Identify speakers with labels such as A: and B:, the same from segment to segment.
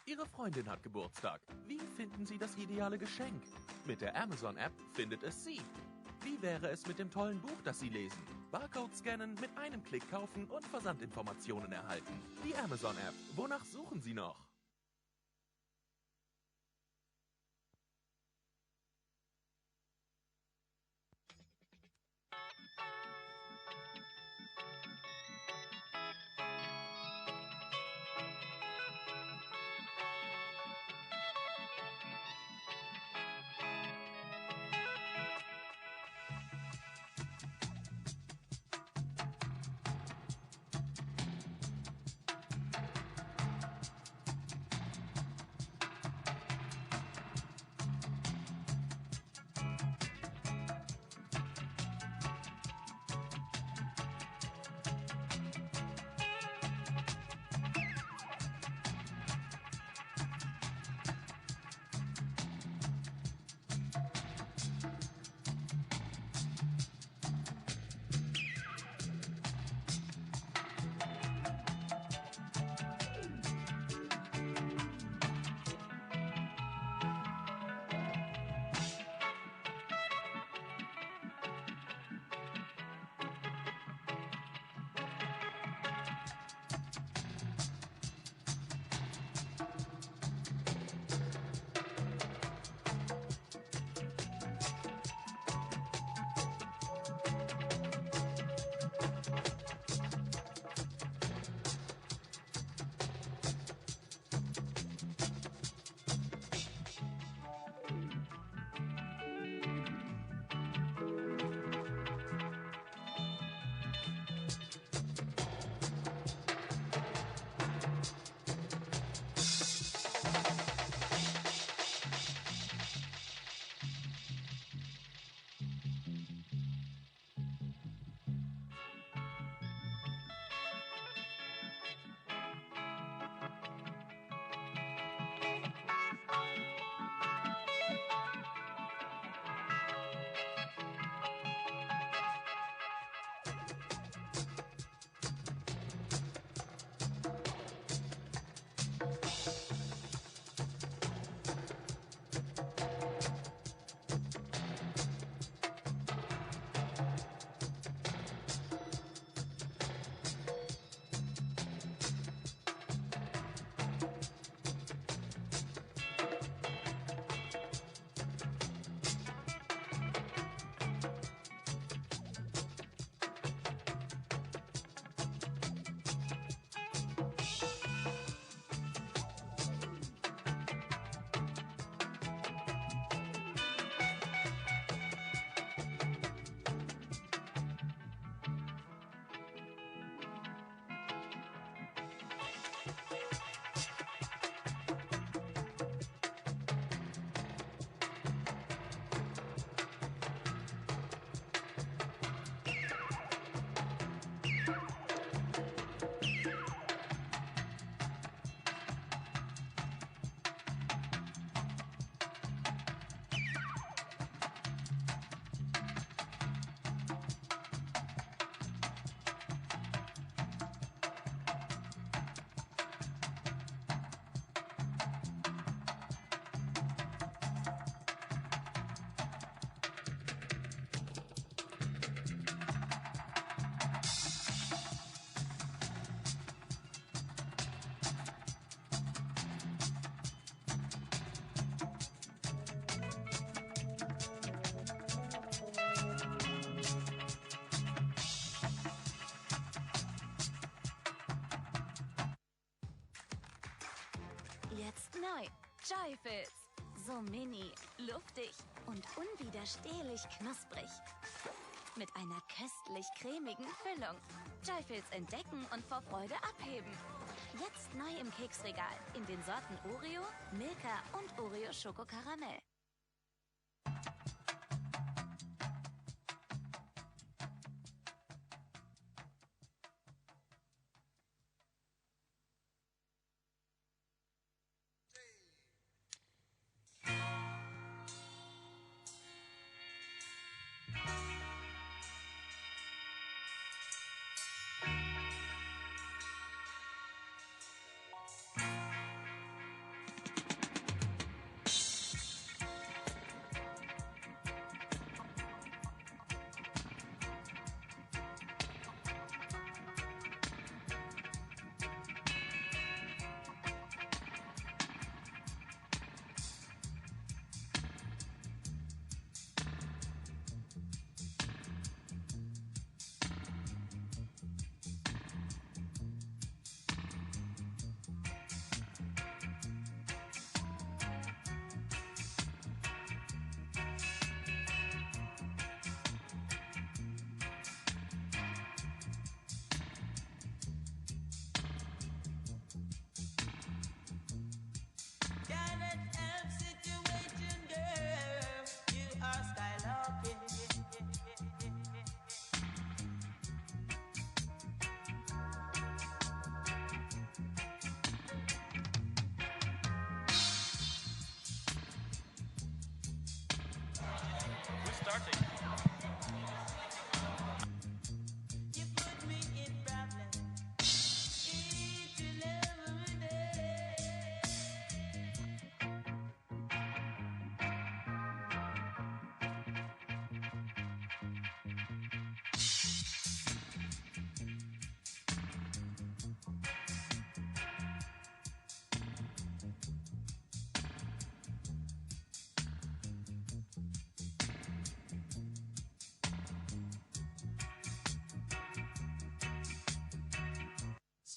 A: Ihre Freundin hat Geburtstag. Wie finden Sie das ideale Geschenk? Mit der Amazon-App findet es Sie. Wie wäre es mit dem tollen Buch, das Sie lesen? Barcode scannen, mit einem Klick kaufen und Versandinformationen erhalten. Die Amazon-App. Wonach suchen Sie noch?
B: Jetzt neu. Joyfills. So mini, luftig und unwiderstehlich knusprig. Mit einer köstlich cremigen Füllung. Joyfills entdecken und vor Freude abheben. Jetzt neu im Keksregal in den Sorten Oreo, Milka und Oreo Schokokaramell.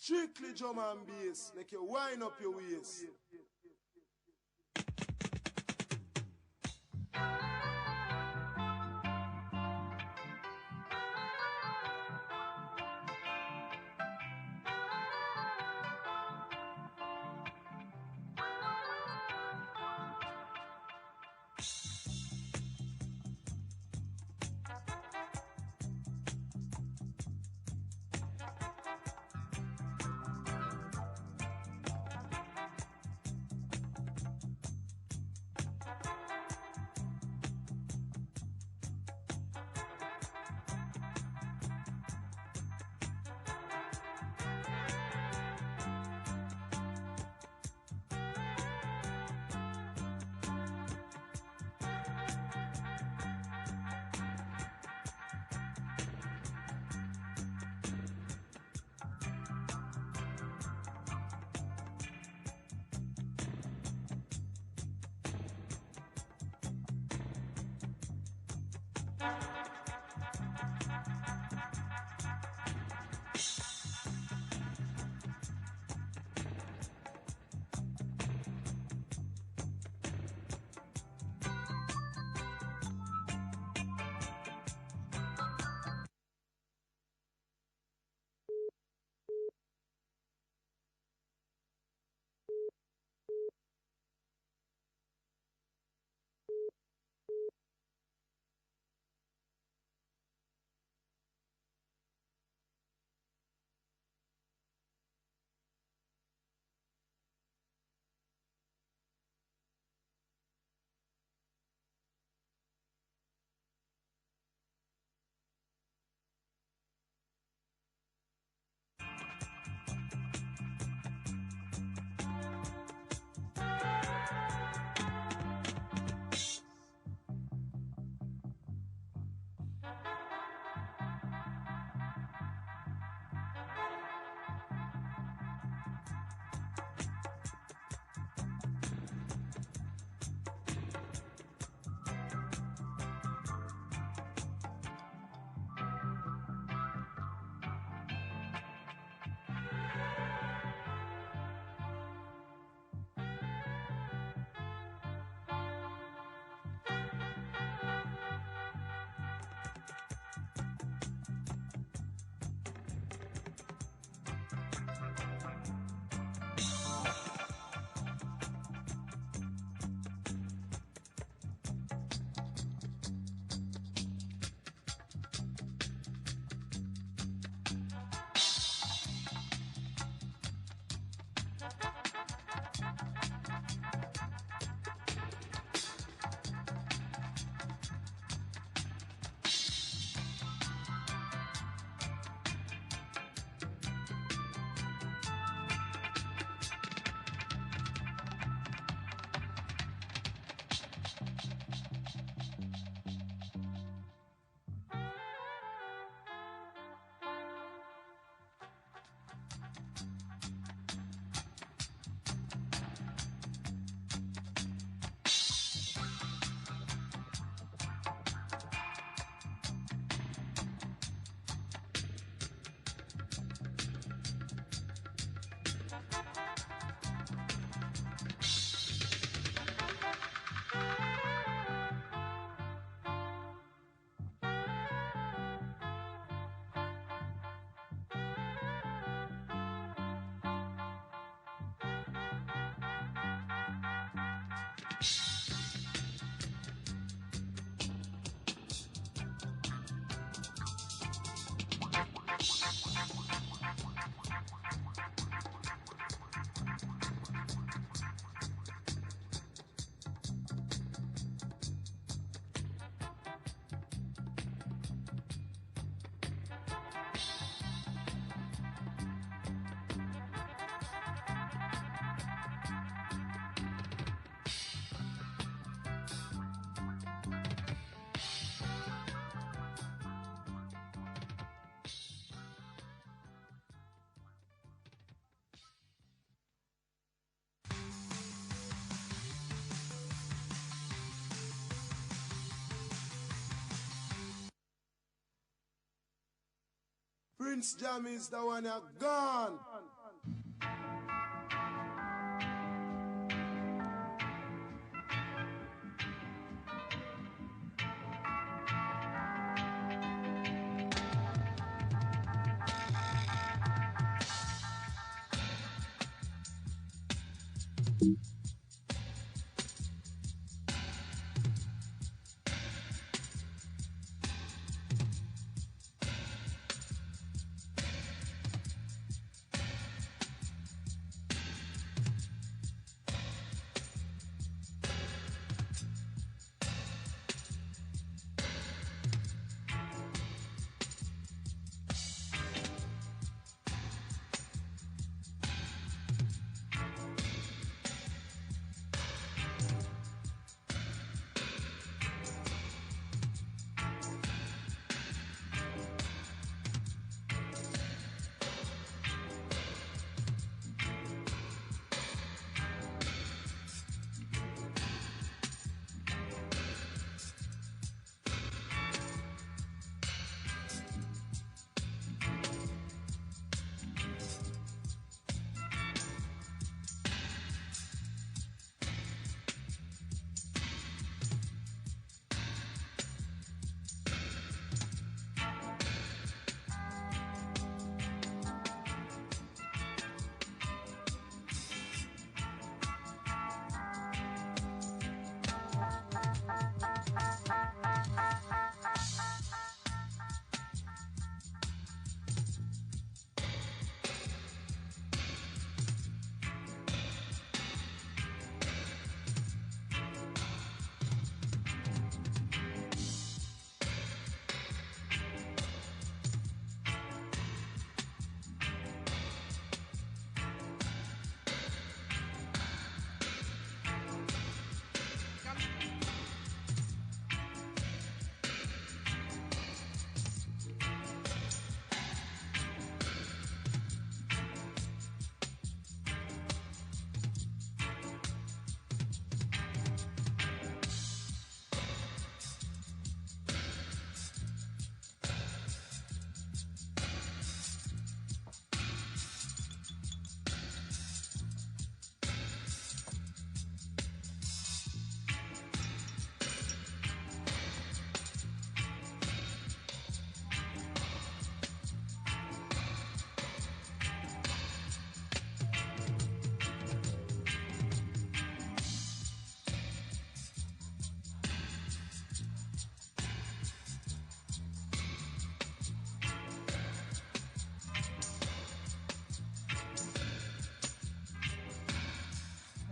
C: Strictly drum and bass, make you wind up your waist. Prince Jam is the one that gone.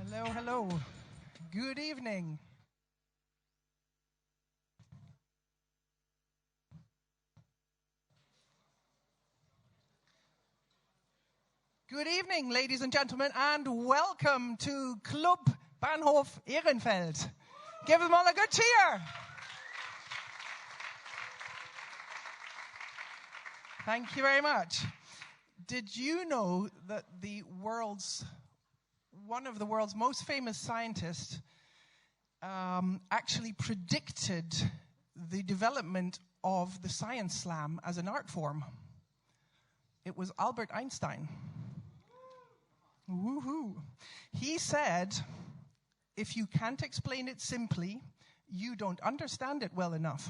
D: Hello, hello. Good evening. Good evening, ladies and gentlemen, and welcome to Club Bahnhof Ehrenfeld. Give them all a good cheer. Thank you very much. Did you know that one of the world's most famous scientists actually predicted the development of the science slam as an art form? It was Albert Einstein. Woohoo! He said, if you can't explain it simply, you don't understand it well enough.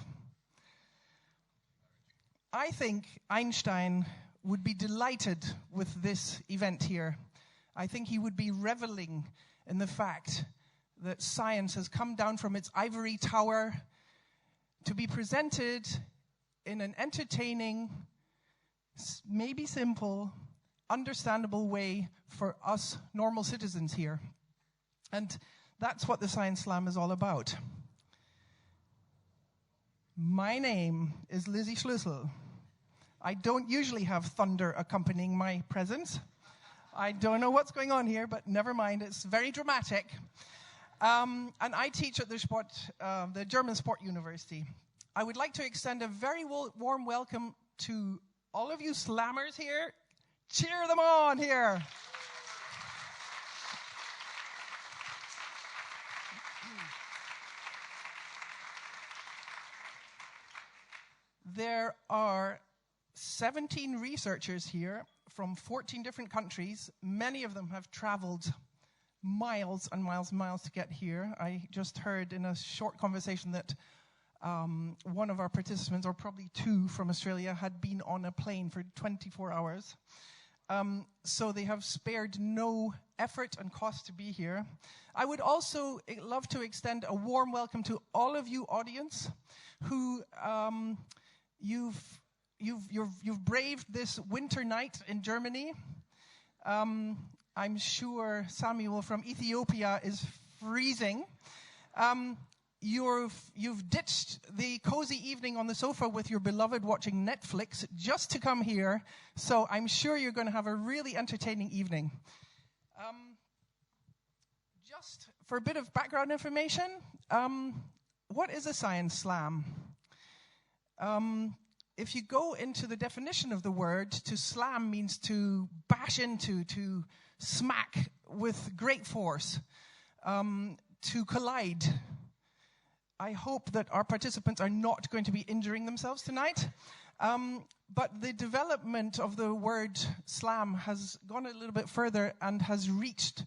D: I think Einstein would be delighted with this event here. I think he would be reveling in the fact that science has come down from its ivory tower to be presented in an entertaining, maybe simple, understandable way for us normal citizens here. And that's what the Science Slam is all about. My name is Lizzie Schlüssel. I don't usually have thunder accompanying my presence. I don't know what's going on here, but never mind. It's very dramatic. And I teach at the German Sport University. I would like to extend a very warm welcome to all of you slammers here. Cheer them on here. There are 17 researchers here from 14 different countries. Many of them have traveled miles and miles and miles to get here. I just heard in a short conversation that one of our participants, or probably two from Australia, had been on a plane for 24 hours. So they have spared no effort and cost to be here. I would also love to extend a warm welcome to all of you audience who you've braved this winter night in Germany. I'm sure Samuel from Ethiopia is freezing. You've ditched the cozy evening on the sofa with your beloved watching Netflix just to come here. So I'm sure you're going to have a really entertaining evening. Just for a bit of background information, what is a science slam? If you go into the definition of the word, to slam means to bash into, to smack with great force, to collide. I hope that our participants are not going to be injuring themselves tonight. But the development of the word slam has gone a little bit further and has reached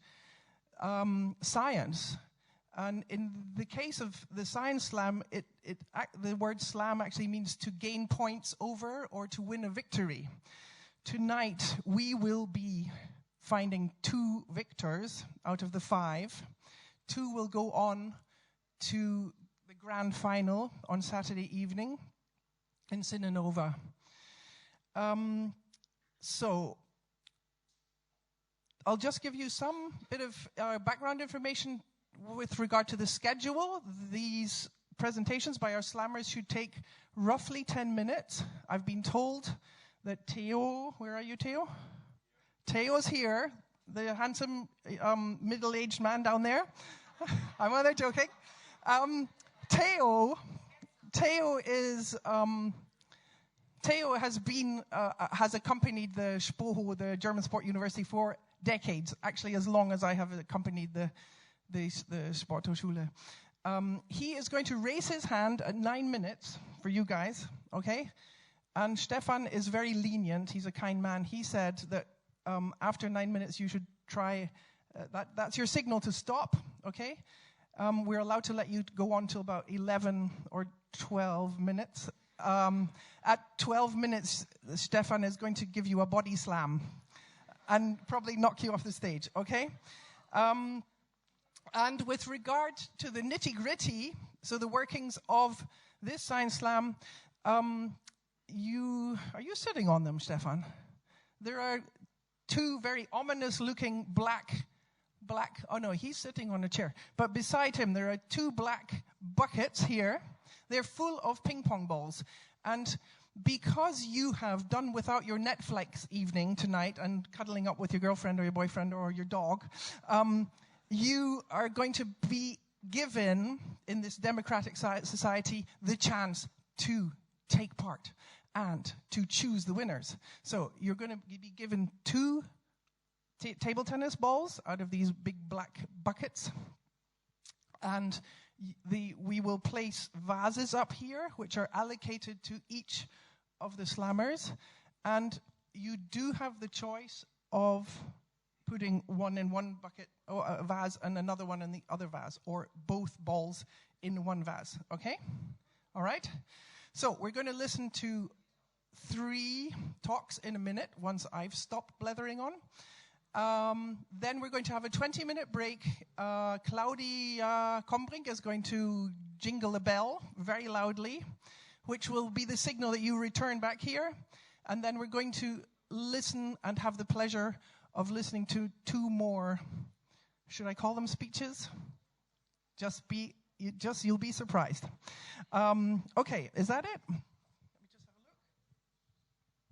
D: science. And in the case of the science slam, the word slam actually means to gain points over or to win a victory. Tonight, we will be finding 2 victors out of the 5. 2 will go on to the grand final on Saturday evening in Sinanova. So I'll just give you some bit of background information with regard to the schedule. These presentations by our slammers should take roughly 10 minutes. I've been told that Theo, where are you, Theo? Theo's here, the handsome middle-aged man down there. I'm only joking. Theo has accompanied the Sporthochschule, the German Sport University, for decades. Actually, as long as I have accompanied the Sporthochschule. He is going to raise his hand at 9 minutes for you guys, okay? And Stefan is very lenient. He's a kind man. He said that after 9 minutes, you should try. That's your signal to stop, okay? We're allowed to let you go on till about 11 or 12 minutes. At 12 minutes, Stefan is going to give you a body slam and probably knock you off the stage, okay? And with regard to the nitty-gritty, so the workings of this science slam, are you sitting on them, Stefan? There are 2 very ominous-looking black, oh no, he's sitting on a chair. But beside him, there are 2 black buckets here. They're full of ping pong balls. And because you have done without your Netflix evening tonight and cuddling up with your girlfriend or your boyfriend or your dog, you are going to be given, in this democratic society, the chance to take part and to choose the winners. So you're going to be given 2 table tennis balls out of these big black buckets. And we will place vases up here, which are allocated to each of the slammers. And you do have the choice of putting one in one bucket, or a vase, and another one in the other vase, or both balls in one vase, okay? All right? So we're going to listen to 3 talks in a minute once I've stopped blethering on. Then we're going to have a 20-minute break. Claudia Kombrink is going to jingle a bell very loudly, which will be the signal that you return back here. And then we're going to listen and have the pleasure of listening to 2 more, should I call them speeches? You'll be surprised. Okay, is that it? Let me just have a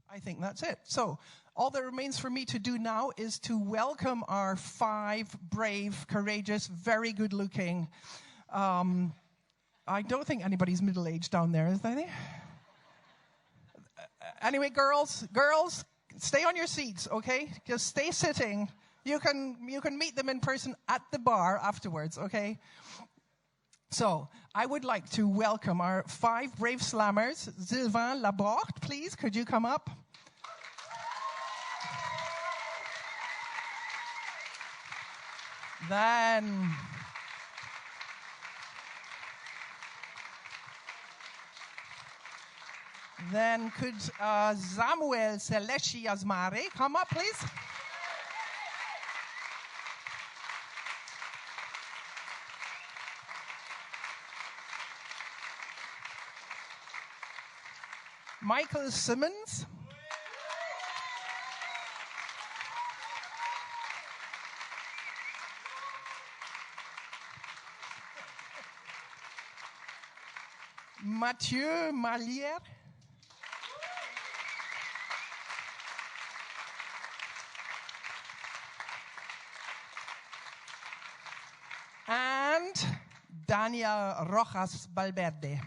D: look. I think that's it. So all that remains for me to do now is to welcome our 5 brave, courageous, very good-looking. I don't think anybody's middle-aged down there, is there? Anyway, girls, stay on your seats, okay? Just stay sitting. You can meet them in person at the bar afterwards, okay? So I would like to welcome our 5 brave slammers. Sylvain Laborde, please, could you come up? Then Then could Samuel Seleshi Asmare come up, please? Michael Simmons. Mathieu Malière. And Daniel Rojas Valverde.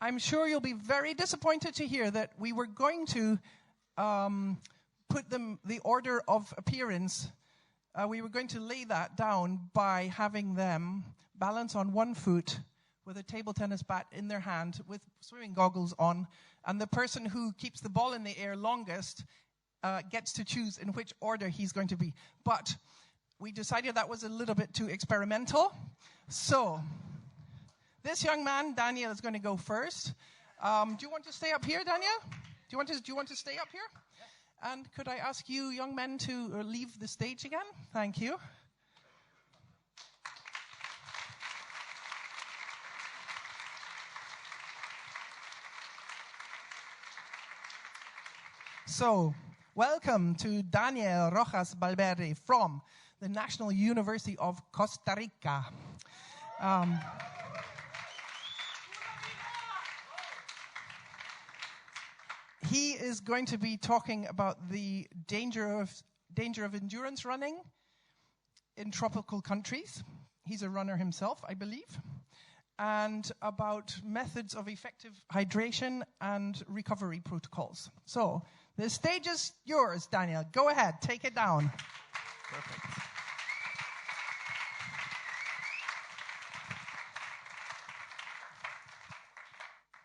D: I'm sure you'll be very disappointed to hear that we were going to put the order of appearance, we were going to lay that down by having them balance on one foot with a table tennis bat in their hand with swimming goggles on, and the person who keeps the ball in the air longest gets to choose in which order he's going to be. But we decided that was a little bit too experimental, so this young man, Daniel, is going to go first. Do you want to stay up here, Daniel? Do you want to stay up here? Yeah. And could I ask you, young men, to leave the stage again? Thank you. So, welcome to Daniel Rojas Valverde from the National University of Costa Rica. He is going to be talking about the danger of endurance running in tropical countries. He's a runner himself, I believe. And about methods of effective hydration and recovery protocols. So, the stage is yours, Daniel. Go ahead, take it down.
E: Perfect.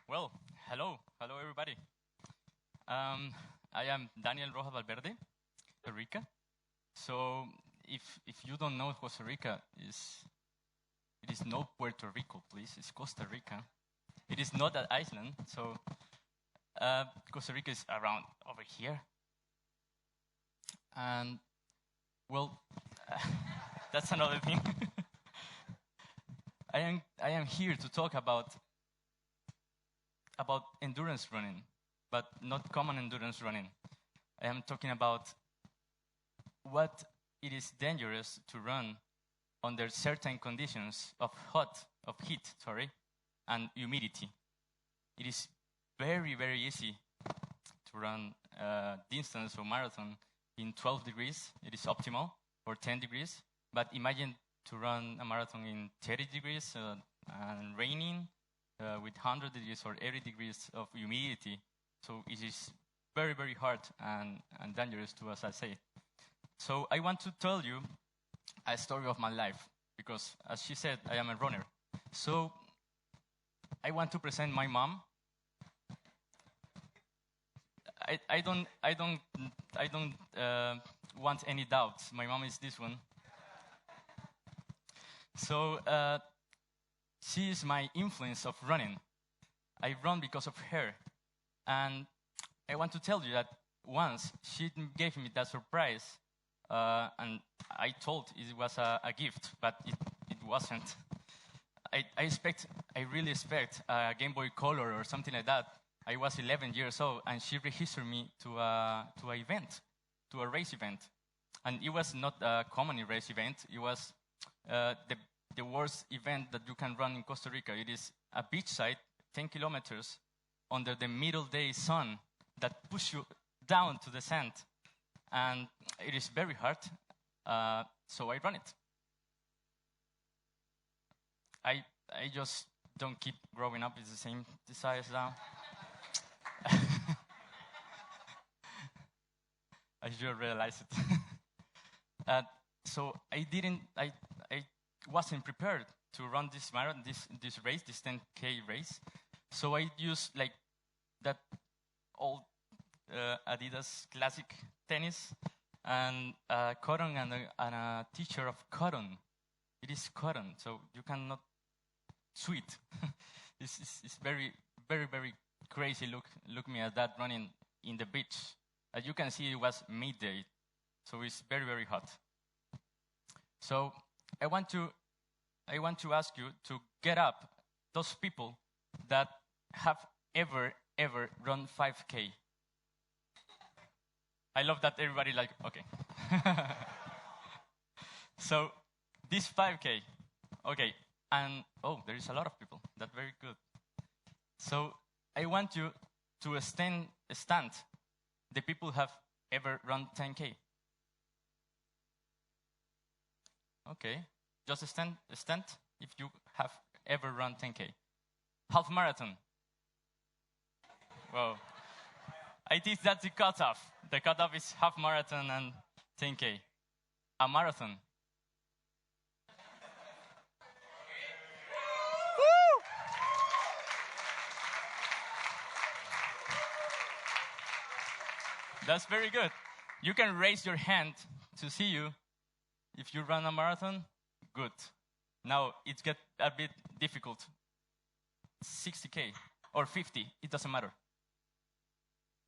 E: Well, hello everybody. I am Daniel Rojas Valverde, Costa Rica. So, if you don't know Costa Rica, it is not Puerto Rico, please. It's Costa Rica. It is not an island. So, Costa Rica is around over here. And well, that's another thing. I am here to talk about endurance running, but not common endurance running. I am talking about what it is dangerous to run under certain conditions of heat, and humidity. It is very, very easy to run distance or marathon in 12 degrees. It is optimal, or 10 degrees. But imagine to run a marathon in 30 degrees and raining with 100 degrees or 80 degrees of humidity. So it is very, very hard and dangerous to, as I say. So I want to tell you a story of my life, because as she said, I am a runner. So I want to present my mom. I don't want any doubts. My mom is this one. So she is my influence of running. I run because of her. And I want to tell you that once she gave me that surprise, and I thought it was a gift, but it wasn't. I really expect a Game Boy Color or something like that. I was 11 years old, and she registered me to a race event. And it was not a common race event. It was the worst event that you can run in Costa Rica. It is a beach side, 10 kilometers, under the middle day sun that push you down to the sand. And it is very hard, so I run it. I just don't keep growing up. It's the same size now. I should realize it. So I wasn't prepared to run this marathon, this race, this 10K race. So I used like that old Adidas Classic tennis, and cotton and a t-shirt of cotton. It is cotton, so you cannot sweat. It's very, very, very crazy. Look me at that running in the beach. As you can see, it was midday, so it's very, very hot. So I want to ask you to get up those people that have ever run 5K. I love that everybody like, okay. So this 5K, okay, and there is a lot of people. That's very good. So I want you to stand the people who have ever run 10K. Okay, just stand if you have ever run 10K. Half marathon. Wow. I think that's the cutoff. The cutoff is half marathon and 10K. A marathon. Woo! That's very good. You can raise your hand to see you. If you run a marathon, good. Now it gets a bit difficult. 60K or 50, it doesn't matter.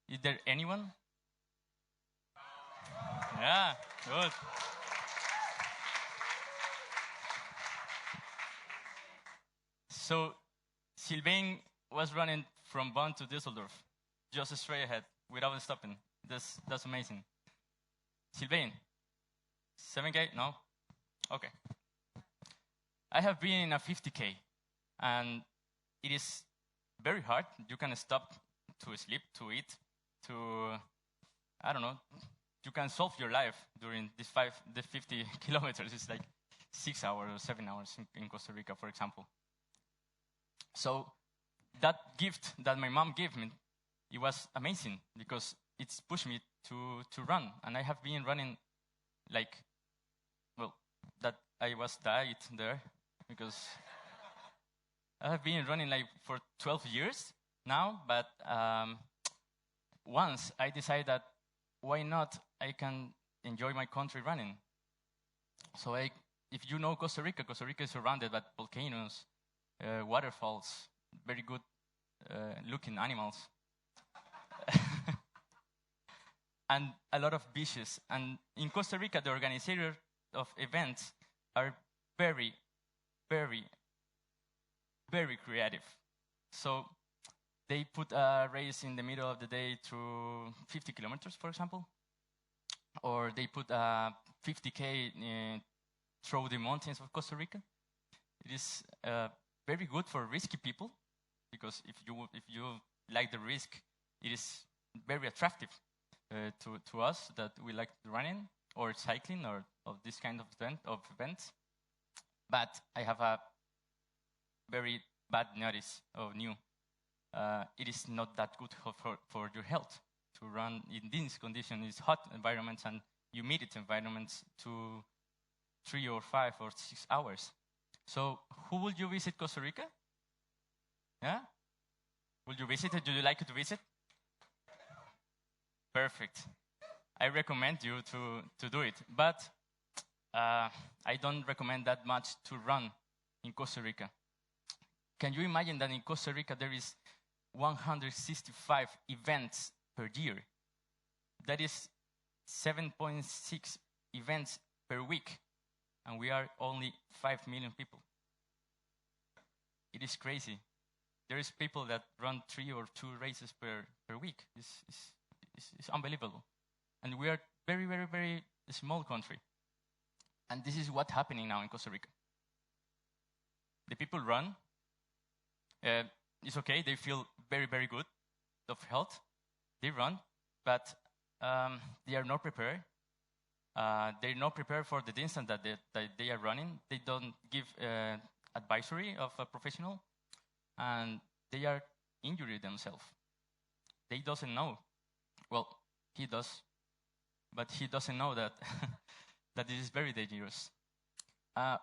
E: Is there anyone? Yeah, good. So Sylvain was running from Bonn to Düsseldorf, just straight ahead, without stopping. That's amazing. Sylvain, 7K? No? Okay. I have been in a 50K, and it is very hard. You can stop to sleep, to eat, I don't know, you can solve your life during the 50 kilometers. It's like 6 hours or 7 hours in Costa Rica, for example. So that gift that my mom gave me, it was amazing because it's pushed me to run. And I have been running that I was diet there because I have been running for 12 years now, but once I decided that why not I can enjoy my country running. So if you know Costa Rica is surrounded by volcanoes, waterfalls, very good looking animals, and a lot of beaches. And in Costa Rica, the organizers of events are very, very, very creative. So they put a race in the middle of the day through 50 kilometers, for example. Or they put a 50K through the mountains of Costa Rica. It is very good for risky people, because if you like the risk, it is very attractive to us that we like running or cycling or of this kind of events. But I have a very bad notice of new. It is not that good for your health to run in these conditions. It's hot environments and humidity environments to 3 or 5 or 6 hours. So who will you visit Costa Rica? Yeah? Will you visit it? Do you like to visit? Perfect. I recommend you to do it. But I don't recommend that much to run in Costa Rica. Can you imagine that in Costa Rica there is 165 events per year? That is 7.6 events per week. And we are only 5 million people. It is crazy. There is people that run 3 or 2 races per week. It's unbelievable. And we are very, very, very small country. And this is what's happening now in Costa Rica. The people run. It's okay. They feel very, very good of health. They run, but they are not prepared. They're not prepared for the distance that they are running. They don't give advisory of a professional, and they are injuring themselves. They doesn't know. Well, he does, but he doesn't know that that this is very dangerous.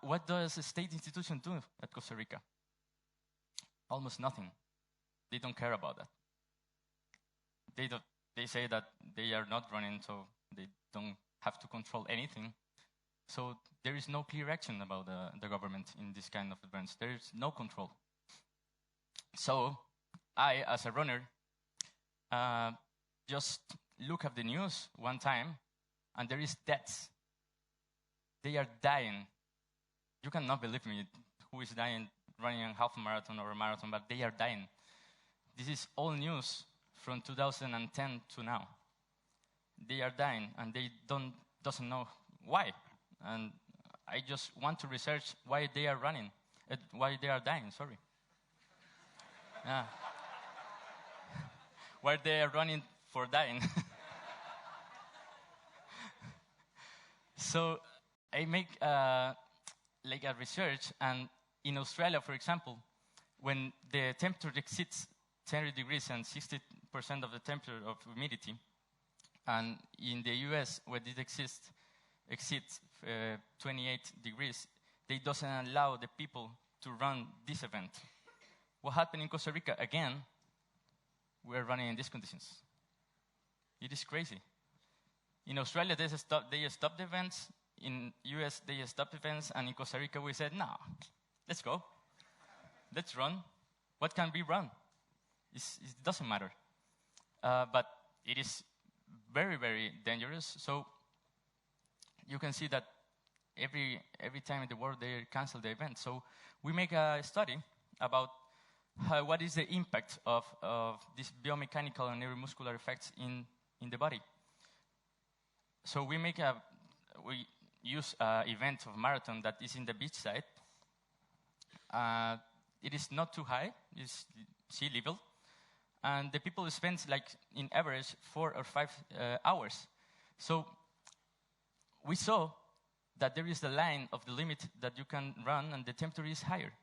E: What does a state institution do at Costa Rica? Almost nothing. They don't care about that. they say that they are not running, so they don't have to control anything. So there is no clear action about the government in this kind of events. There is no control. So I, as a runner, just look at the news one time, and there is deaths. They are dying. You cannot believe me, who is dying running a half marathon or a marathon, but they are dying. This is all news from 2010 to now. They are dying, and they doesn't know why. And I just want to research why they are running, why they are dying, sorry. Yeah. Why they are running for dying. So I make like a research, and in Australia, for example, when the temperature exceeds 10 degrees and 60% of the temperature of humidity, and in the US, where it exceeds 28 degrees, they doesn't allow the people to run this event. What happened in Costa Rica? Again, we're running in these conditions. It is crazy. In Australia, they stopped the events. In US, they stopped events. And in Costa Rica, we said, no, let's go. Let's run. What can be run? It doesn't matter. But it is very, very dangerous. So you can see that every time in the world, they cancel the event. So we make a study about what is the impact of these biomechanical and neuromuscular effects in the body. So we use an event of marathon that is in the beach side. It is not too high, it's sea level. And the people spend, like, in average 4 or 5 hours. So we saw that there is the line of the limit that you can run, and the temperature is higher.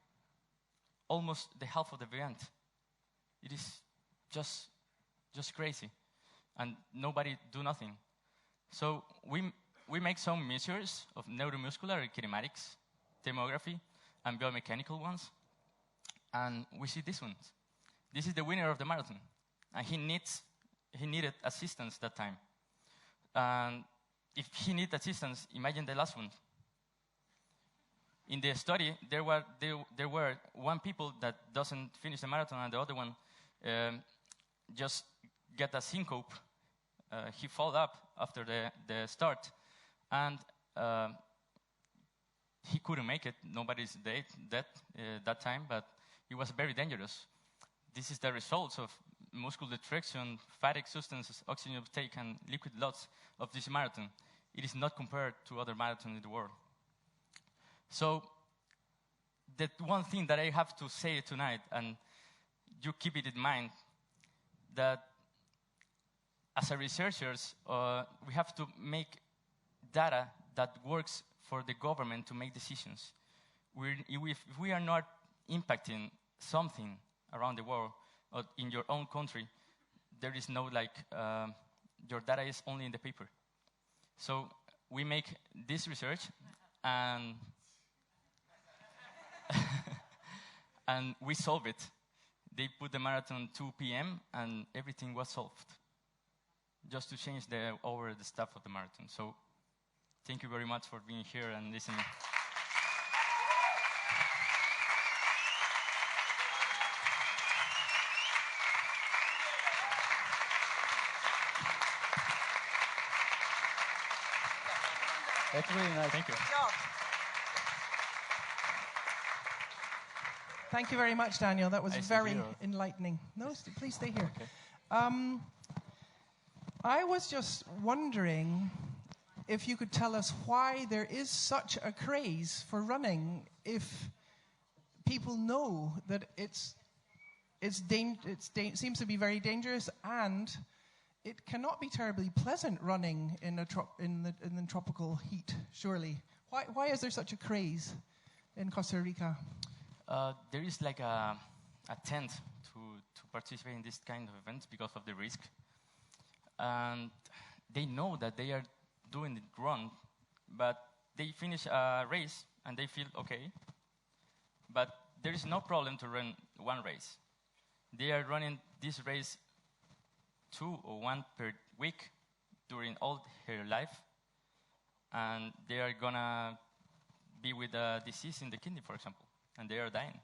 E: Almost the half of the event. It is just crazy. And nobody do nothing. So we make some measures of neuromuscular kinematics, thermography, and biomechanical ones. And we see this one. This is the winner of the marathon. And he needed assistance that time. And if he needed assistance, imagine the last one. In the study, there were one people that doesn't finish the marathon, and the other one just get a syncope. He fall up after the start, and he couldn't make it. Nobody's dead that time, but it was very dangerous. This is the results of muscle traction, fatigue substances, oxygen uptake, and liquid loss of this marathon. It is not compared to other marathons in the world. So, the one thing that I have to say tonight, and you keep it in mind, that as a researchers, we have to make data that works for the government to make decisions. If we are not impacting something around the world or in your own country, there is no, like, your data is only in the paper. So we make this research, and and we solve it. They put the marathon 2 p.m. and everything was solved, just to change the stuff of the marathon. So thank you very much for being here and listening.
F: That's really nice.
E: Thank you.
D: Thank you very much, Daniel. That was
E: I see
D: very
E: you.
D: enlightening. No, please stay here.
E: Okay.
D: I was just wondering if you could tell us why there is such a craze for running if people know that it seems to be very dangerous, and it cannot be terribly pleasant running in the tropical heat, surely. Why is there such a craze in Costa Rica?
E: There is like a tent to participate in this kind of events because of the risk. And they know that they are doing it wrong, but they finish a race and they feel okay. But there is no problem to run one race. They are running this race 2 or 1 per week during all her life, and they are gonna be with a disease in the kidney, for example, and they are dying.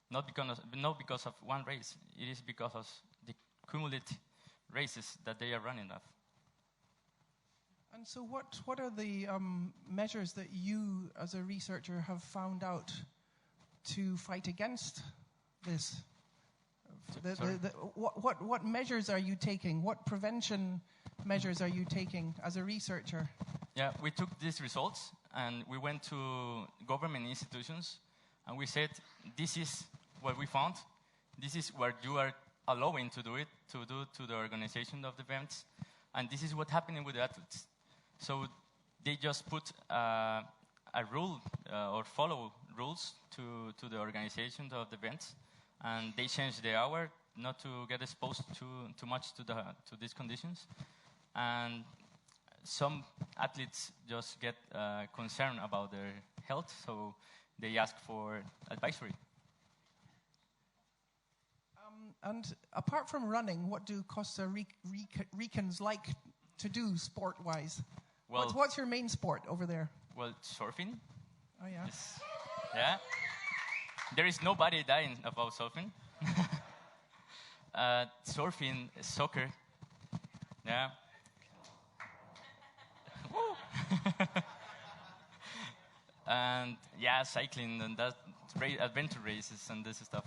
E: Not because of one race. It is because of the cumulative races that they are running of.
D: And so what are the measures that you, as a researcher, have found out to fight against this? What measures are you taking? What prevention measures are you taking as a researcher?
E: Yeah, we took these results and we went to government institutions and we said, this is what we found. This is what you are allowing to do to the organization of the events. And this is what's happening with the athletes. So they just put a rule or follow rules to the organization of the events. And they change the hour not to get exposed too much to these conditions. And some athletes just get concerned about their health, so they ask for advisory.
D: And apart from running, what do Costa Ricans like to do sport-wise?
E: Well,
D: what's your main sport over there?
E: Well, surfing.
D: Oh, yeah.
E: Yeah. There is nobody dying about surfing. Surfing, soccer. Yeah. And yeah, cycling and that adventure races and this stuff.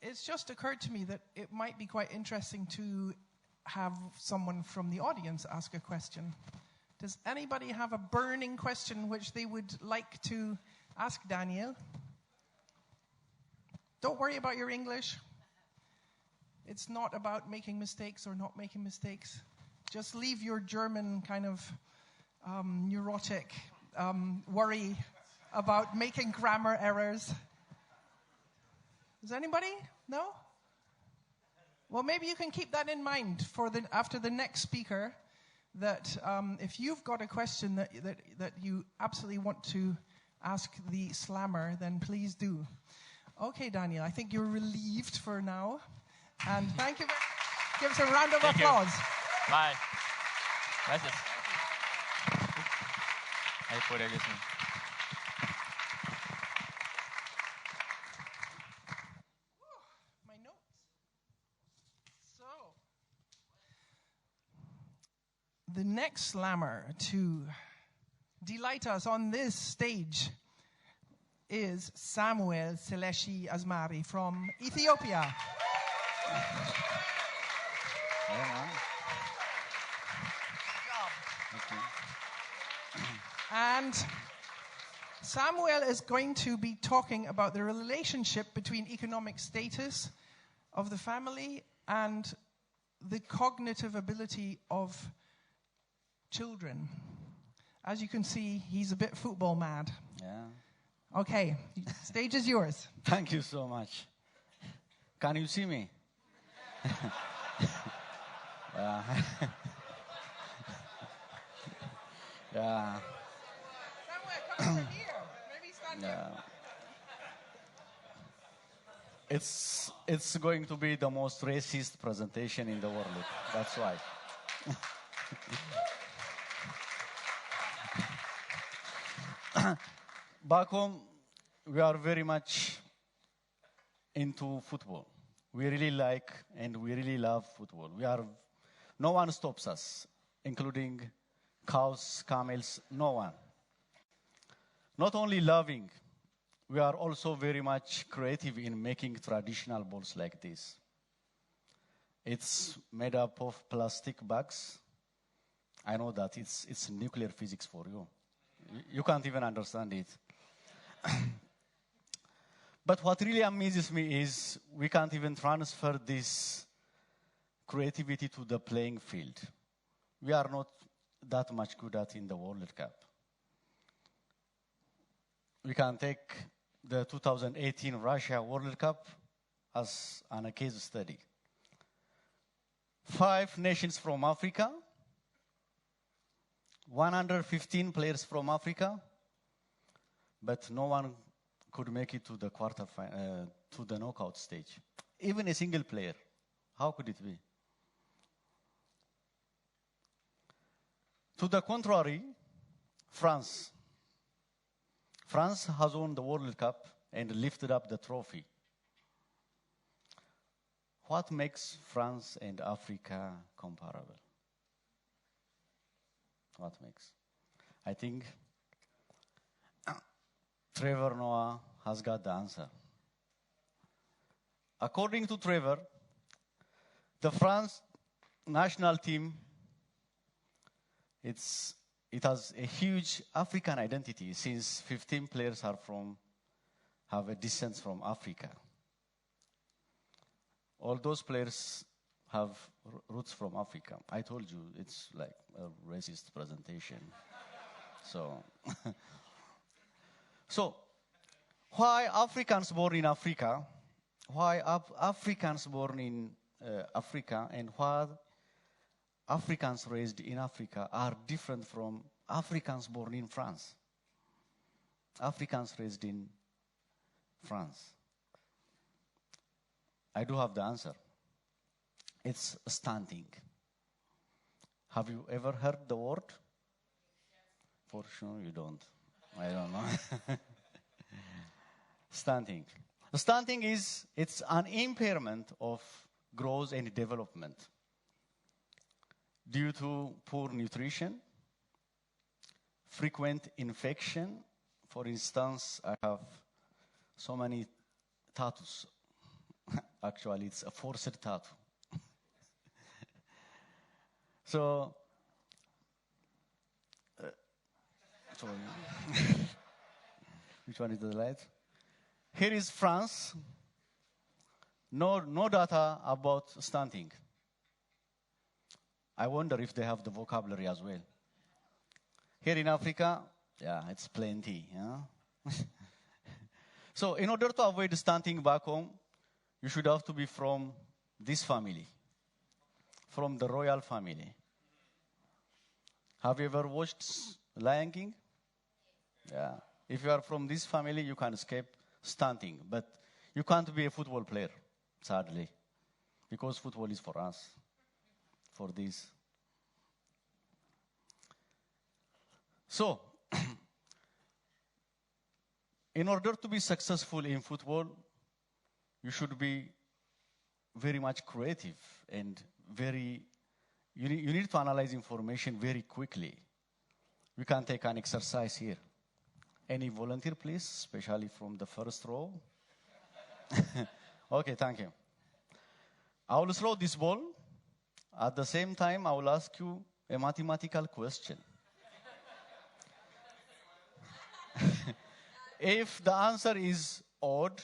D: It's just occurred to me that it might be quite interesting to have someone from the audience ask a question. Does anybody have a burning question which they would like to ask Daniel? Don't worry about your English. It's not about making mistakes or not making mistakes. Just leave your German kind of neurotic worry about making grammar errors. Does anybody? No? Well, maybe you can keep that in mind for after the next speaker, that if you've got a question that you absolutely want to ask the slammer, then please do. Okay, Daniel, I think you're relieved for now. And thank you very much. Give us a round of applause.
E: You. Bye. Gracias. Ahí por ahí,
D: my notes. So, the next slammer to delight us on this stage is Samuel Seleshi Asmari from Ethiopia. And Samuel is going to be talking about the relationship between economic status of the family and the cognitive ability of children. As you can see, he's a bit football mad.
F: Yeah.
D: Okay, stage is yours.
F: Thank you so much. Can you see me? Yeah. Yeah.
D: Samuel, come over here. Maybe stand here.
F: It's going to be the most racist presentation in the world. That's why. Back home, we are very much into football. We really like and we really love football. No one stops us, including cows, camels, no one. Not only loving, we are also very much creative in making traditional balls like this. It's made up of plastic bags. I know that it's nuclear physics for you. You can't even understand it. But what really amazes me is we can't even transfer this creativity to the playing field. We are not that much good at in the World Cup. We can take the 2018 Russia World Cup as a case study. 5 nations from Africa, 115 players from Africa, but no one could make it to the to the knockout stage. Even a single player. How could it be? To the contrary, France. France has won the World Cup and lifted up the trophy. What makes France and Africa comparable? What makes? I think Trevor Noah has got the answer. According to Trevor, the France national team, it has a huge African identity since 15 players have a descent from Africa. All those players have roots from Africa. I told you it's like a racist presentation. So why Africans born in Africa? Why Africans born in Africa, and why Africans raised in Africa are different from Africans born in France? Africans raised in France. I do have the answer. It's stunting. Have you ever heard the word? For sure you don't. I don't know. Stunting. Stunting it's an impairment of growth and development due to poor nutrition, frequent infection. For instance, I have so many tattoos. Actually, it's a forced tattoo. So, sorry. Which one is the light? Here is France. No data about stunting. I wonder if they have the vocabulary as well. Here in Africa, yeah, it's plenty. Yeah? So in order to avoid stunting back home, you should have to be from this family, from the royal family. Have you ever watched Lion King? Yeah. If you are from this family, you can escape stunting. But you can't be a football player, sadly, because football is for us, for this. So, in order to be successful in football, you should be very much creative and you need to analyze information very quickly. We can take an exercise here. Any volunteer, please, especially from the first row? Okay, thank you. I will throw this ball. At the same time, I will ask you a mathematical question. If the answer is odd,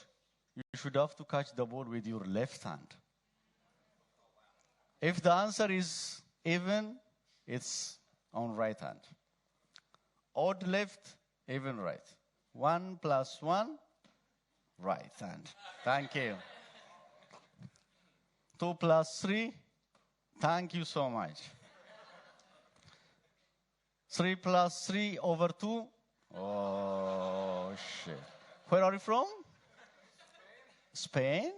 F: you should have to catch the ball with your left hand. If the answer is even, it's on right hand. Odd left, even right. 1 + 1, right hand. Thank you. 2 + 3, thank you so much. 3 + 3 over 2, oh shit. Where are you from? Spain?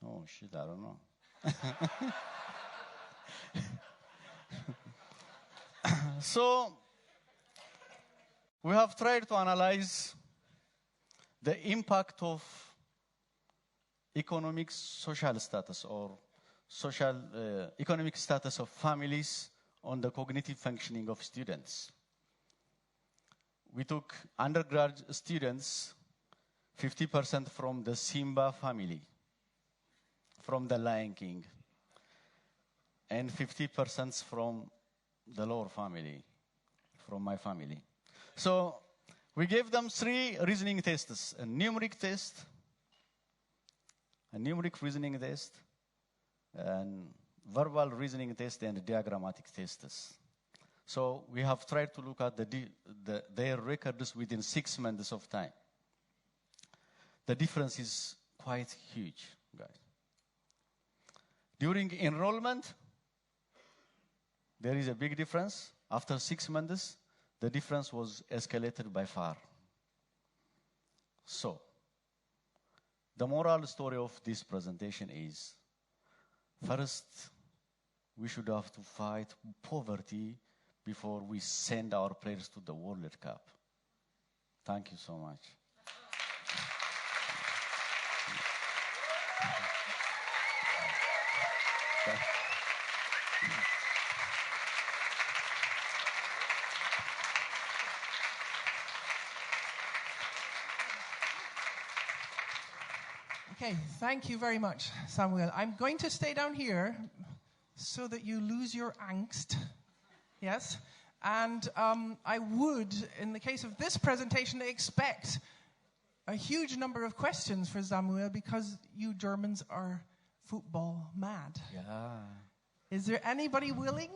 F: Oh shit, I don't know. So, we have tried to analyze the impact of economic social status or economic status of families on the cognitive functioning of students. We took undergrad students, 50% from the Simba family, from the Lion King, and 50% from the lower family, from my family. So we gave them 3 reasoning tests: a numeric test, a numeric reasoning test, and verbal reasoning test, and diagrammatic tests. So we have tried to look at their records within 6 months of time. The difference is quite huge, guys. During enrollment, there is a big difference. After 6 months, the difference was escalated by far. So, the moral story of this presentation is, First, we should have to fight poverty before we send our players to the World Cup. Thank you so much.
D: Okay, thank you very much, Samuel. I'm going to stay down here so that you lose your angst. Yes? And I would, in the case of this presentation, expect a huge number of questions for Samuel because you Germans are football mad.
F: Yeah.
D: Is there anybody willing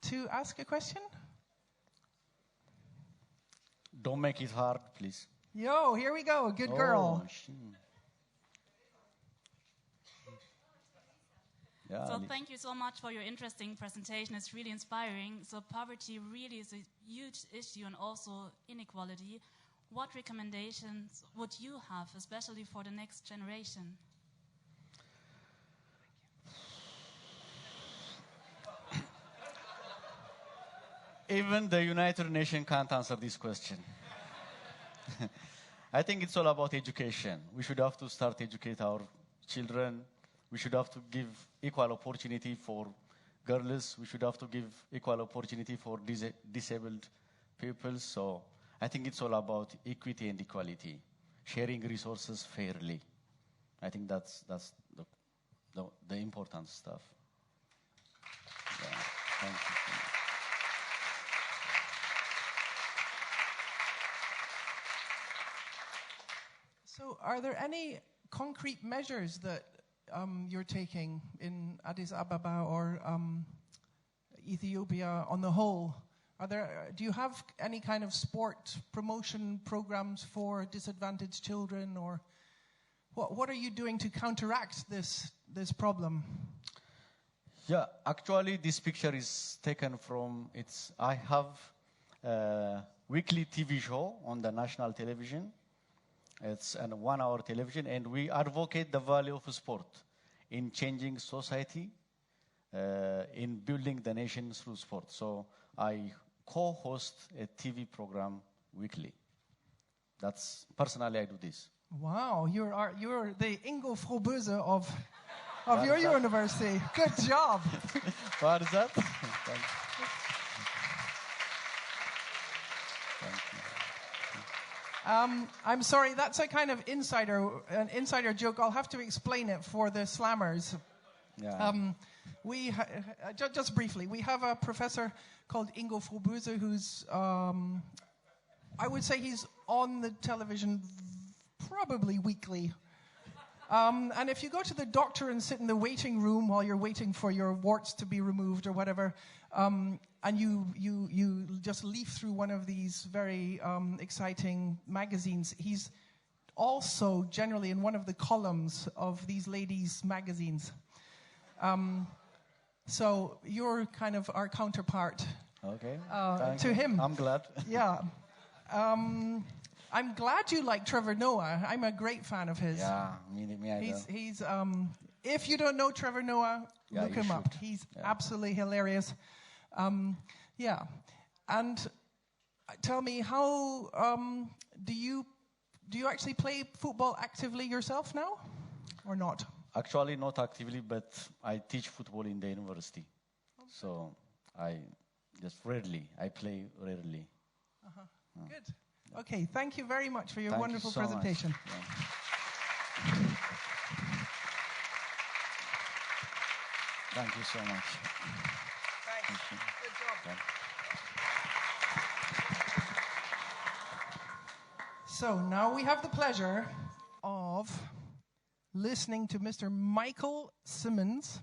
D: to ask a question?
F: Don't make it hard, please.
D: Yo, here we go. Good girl.
F: Yeah,
G: So thank you so much for your interesting presentation. It's really inspiring. So poverty really is a huge issue and also inequality. What recommendations would you have, especially for the next generation?
F: Even the United Nations can't answer this question. I think it's all about education. We should have to start educate our children. We should have to give equal opportunity for girls. We should have to give equal opportunity for disabled people. So I think it's all about equity and equality, sharing resources fairly. I think that's the important stuff. Yeah, thank you.
D: So are there any concrete measures that you're taking in Addis Ababa or Ethiopia on the whole? Do you have any kind of sport promotion programs for disadvantaged children, or what are you doing to counteract this problem?
F: Yeah, actually, this picture is taken from I have a weekly TV show on the national television. It's a 1-hour television, and we advocate the value of sport in changing society, in building the nation through sport. So I co-host a TV program weekly. That's personally I do this.
D: Wow, you're the Ingo Frohböse of your university. Good job.
F: What is that?
D: I'm sorry, that's a kind of an insider joke. I'll have to explain it for the slammers.
F: Yeah.
D: Just briefly, we have a professor called Ingo Frohböse who's, I would say he's on the television probably weekly. And if you go to the doctor and sit in the waiting room while you're waiting for your warts to be removed or whatever, and you just leaf through one of these very exciting magazines, he's also generally in one of the columns of these ladies' magazines. So you're kind of our counterpart.
F: Okay.
D: To him.
F: I'm glad.
D: Yeah. I'm glad you like Trevor Noah. I'm a great fan of his.
F: Yeah, me either.
D: He's if you don't know Trevor Noah, look him up. He's absolutely hilarious. Yeah. And tell me, how do you actually play football actively yourself now, or not?
F: Actually, not actively, but I teach football in the university. Okay. So I play rarely.
D: Good. Okay, thank you very much for your wonderful
F: so
D: presentation.
F: Yeah. Thank you so much.
D: Thanks. Good job. So now we have the pleasure of listening to Mr. Michael Simmons.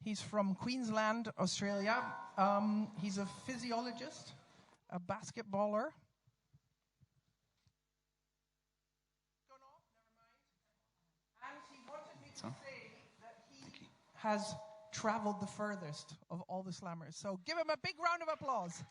D: He's from Queensland, Australia. He's a physiologist, a basketballer. And he wanted me to say that he has traveled the furthest of all the slammers. So give him a big round of applause.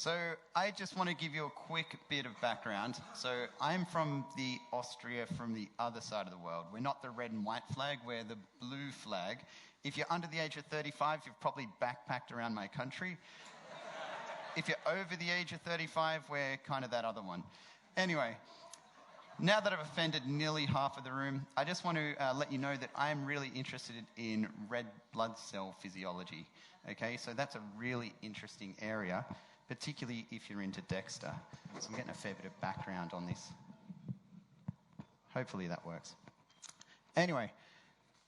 H: So I just want to give you a quick bit of background. So I'm from Austria, from the other side of the world. We're not the red and white flag, we're the blue flag. If you're under the age of 35, you've probably backpacked around my country. If you're over the age of 35, we're kind of that other one. Anyway, now that I've offended nearly half of the room, I just want to let you know that I'm really interested in red blood cell physiology. Okay, so that's a really interesting area, particularly if you're into Dexter. So I'm getting a fair bit of background on this. Hopefully that works. Anyway,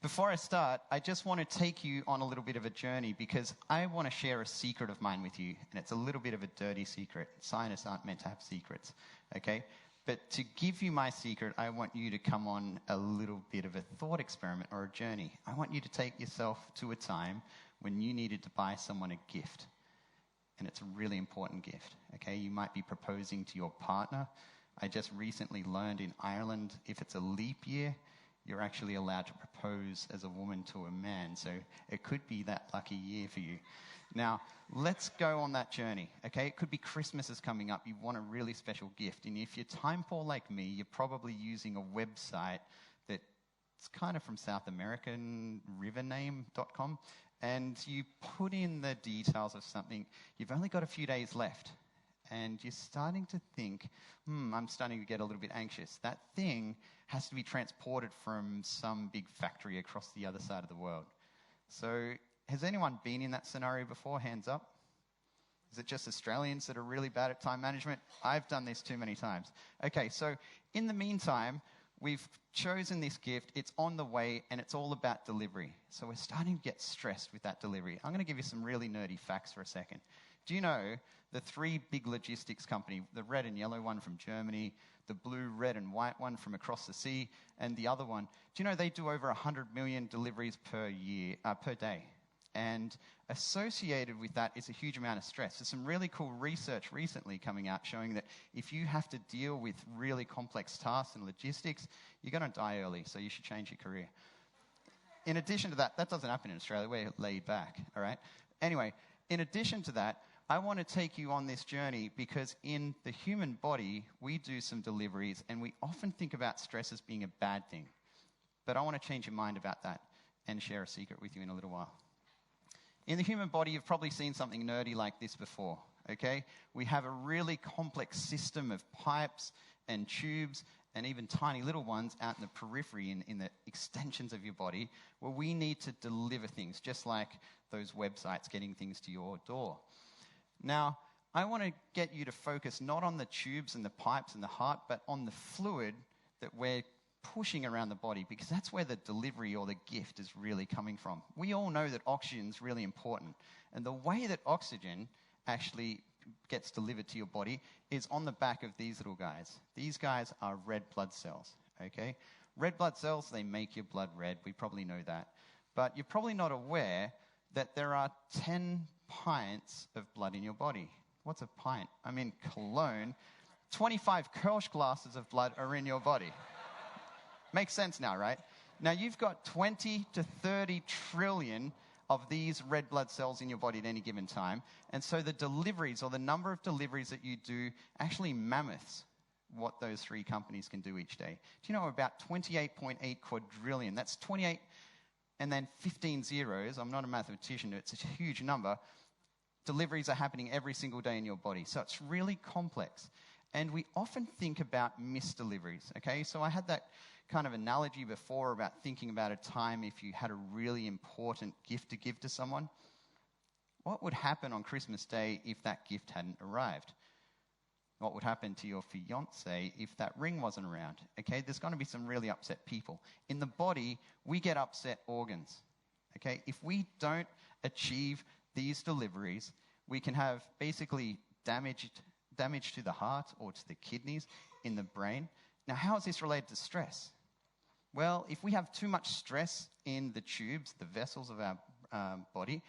H: before I start, I just want to take you on a little bit of a journey because I want to share a secret of mine with you, and it's a little bit of a dirty secret. Scientists aren't meant to have secrets, okay? But to give you my secret, I want you to come on a little bit of a thought experiment or a journey. I want you to take yourself to a time when you needed to buy someone a gift. And it's a really important gift, okay? You might be proposing to your partner. I just recently learned in Ireland, if it's a leap year, you're actually allowed to propose as a woman to a man. So it could be that lucky year for you. Now, let's go on that journey, okay? It could be Christmas is coming up. You want a really special gift. And if you're time poor like me, you're probably using a website that's kind of from South American, rivername.com. And you put in the details of something. You've only got a few days left. And you're starting to think, I'm starting to get a little bit anxious. That thing has to be transported from some big factory across the other side of the world. So has anyone been in that scenario before? Hands up. Is it just Australians that are really bad at time management? I've done this too many times. Okay, so in the meantime, we've chosen this gift, it's on the way, and it's all about delivery. So we're starting to get stressed with that delivery. I'm going to give you some really nerdy facts for a second. Do you know the three big logistics companies, the red and yellow one from Germany, the blue, red, and white one from across the sea, and the other one, do you know they do over 100 million deliveries per day? And associated with that is a huge amount of stress. There's some really cool research recently coming out showing that if you have to deal with really complex tasks and logistics, you're going to die early, so you should change your career. In addition to that, that doesn't happen in Australia. We're laid back, all right? Anyway, in addition to that, I want to take you on this journey because in the human body, we do some deliveries, and we often think about stress as being a bad thing. But I want to change your mind about that and share a secret with you in a little while. In the human body, you've probably seen something nerdy like this before, okay? We have a really complex system of pipes and tubes and even tiny little ones out in the periphery, in the extensions of your body, where we need to deliver things, just like those websites getting things to your door. Now, I want to get you to focus not on the tubes and the pipes and the heart, but on the fluid that we're pushing around the body, because that's where the delivery or the gift is really coming from. We all know that oxygen is really important, and the way that oxygen actually gets delivered to your body is on the back of these little guys. These guys are red blood cells, okay? Red blood cells, they make your blood red. We probably know that. But you're probably not aware that there are 10 pints of blood in your body. What's a pint? I mean, cologne. 25 Kirsch glasses of blood are in your body. Makes sense now, right? Now, you've got 20 to 30 trillion of these red blood cells in your body at any given time. And so the deliveries, or the number of deliveries that you do, actually mammoths what those three companies can do each day. Do you know about 28.8 quadrillion? That's 28 and then 15 zeros. I'm not a mathematician. It's a huge number. Deliveries are happening every single day in your body. So it's really complex. And we often think about missed deliveries, okay? So I had that kind of analogy before about thinking about a time if you had a really important gift to give to someone. What would happen on Christmas Day if that gift hadn't arrived? What would happen to your fiancé if that ring wasn't around? Okay, there's going to be some really upset people. In the body, we get upset organs, okay? If we don't achieve these deliveries, we can have basically damage to the heart or to the kidneys, in the brain. Now, how is this related to stress? Well, if we have too much stress in the tubes, the vessels of our body,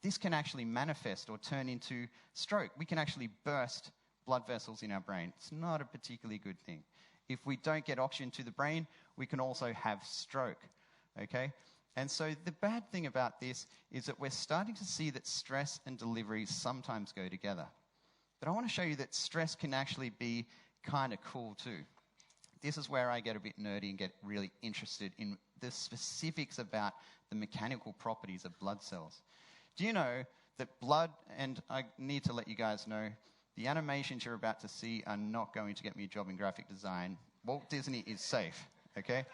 H: this can actually manifest or turn into stroke. We can actually burst blood vessels in our brain. It's not a particularly good thing. If we don't get oxygen to the brain, we can also have stroke, okay? And so the bad thing about this is that we're starting to see that stress and delivery sometimes go together. But I want to show you that stress can actually be kind of cool too. This is where I get a bit nerdy and get really interested in the specifics about the mechanical properties of blood cells. Do you know that blood, and I need to let you guys know, the animations you're about to see are not going to get me a job in graphic design. Walt Disney is safe, okay?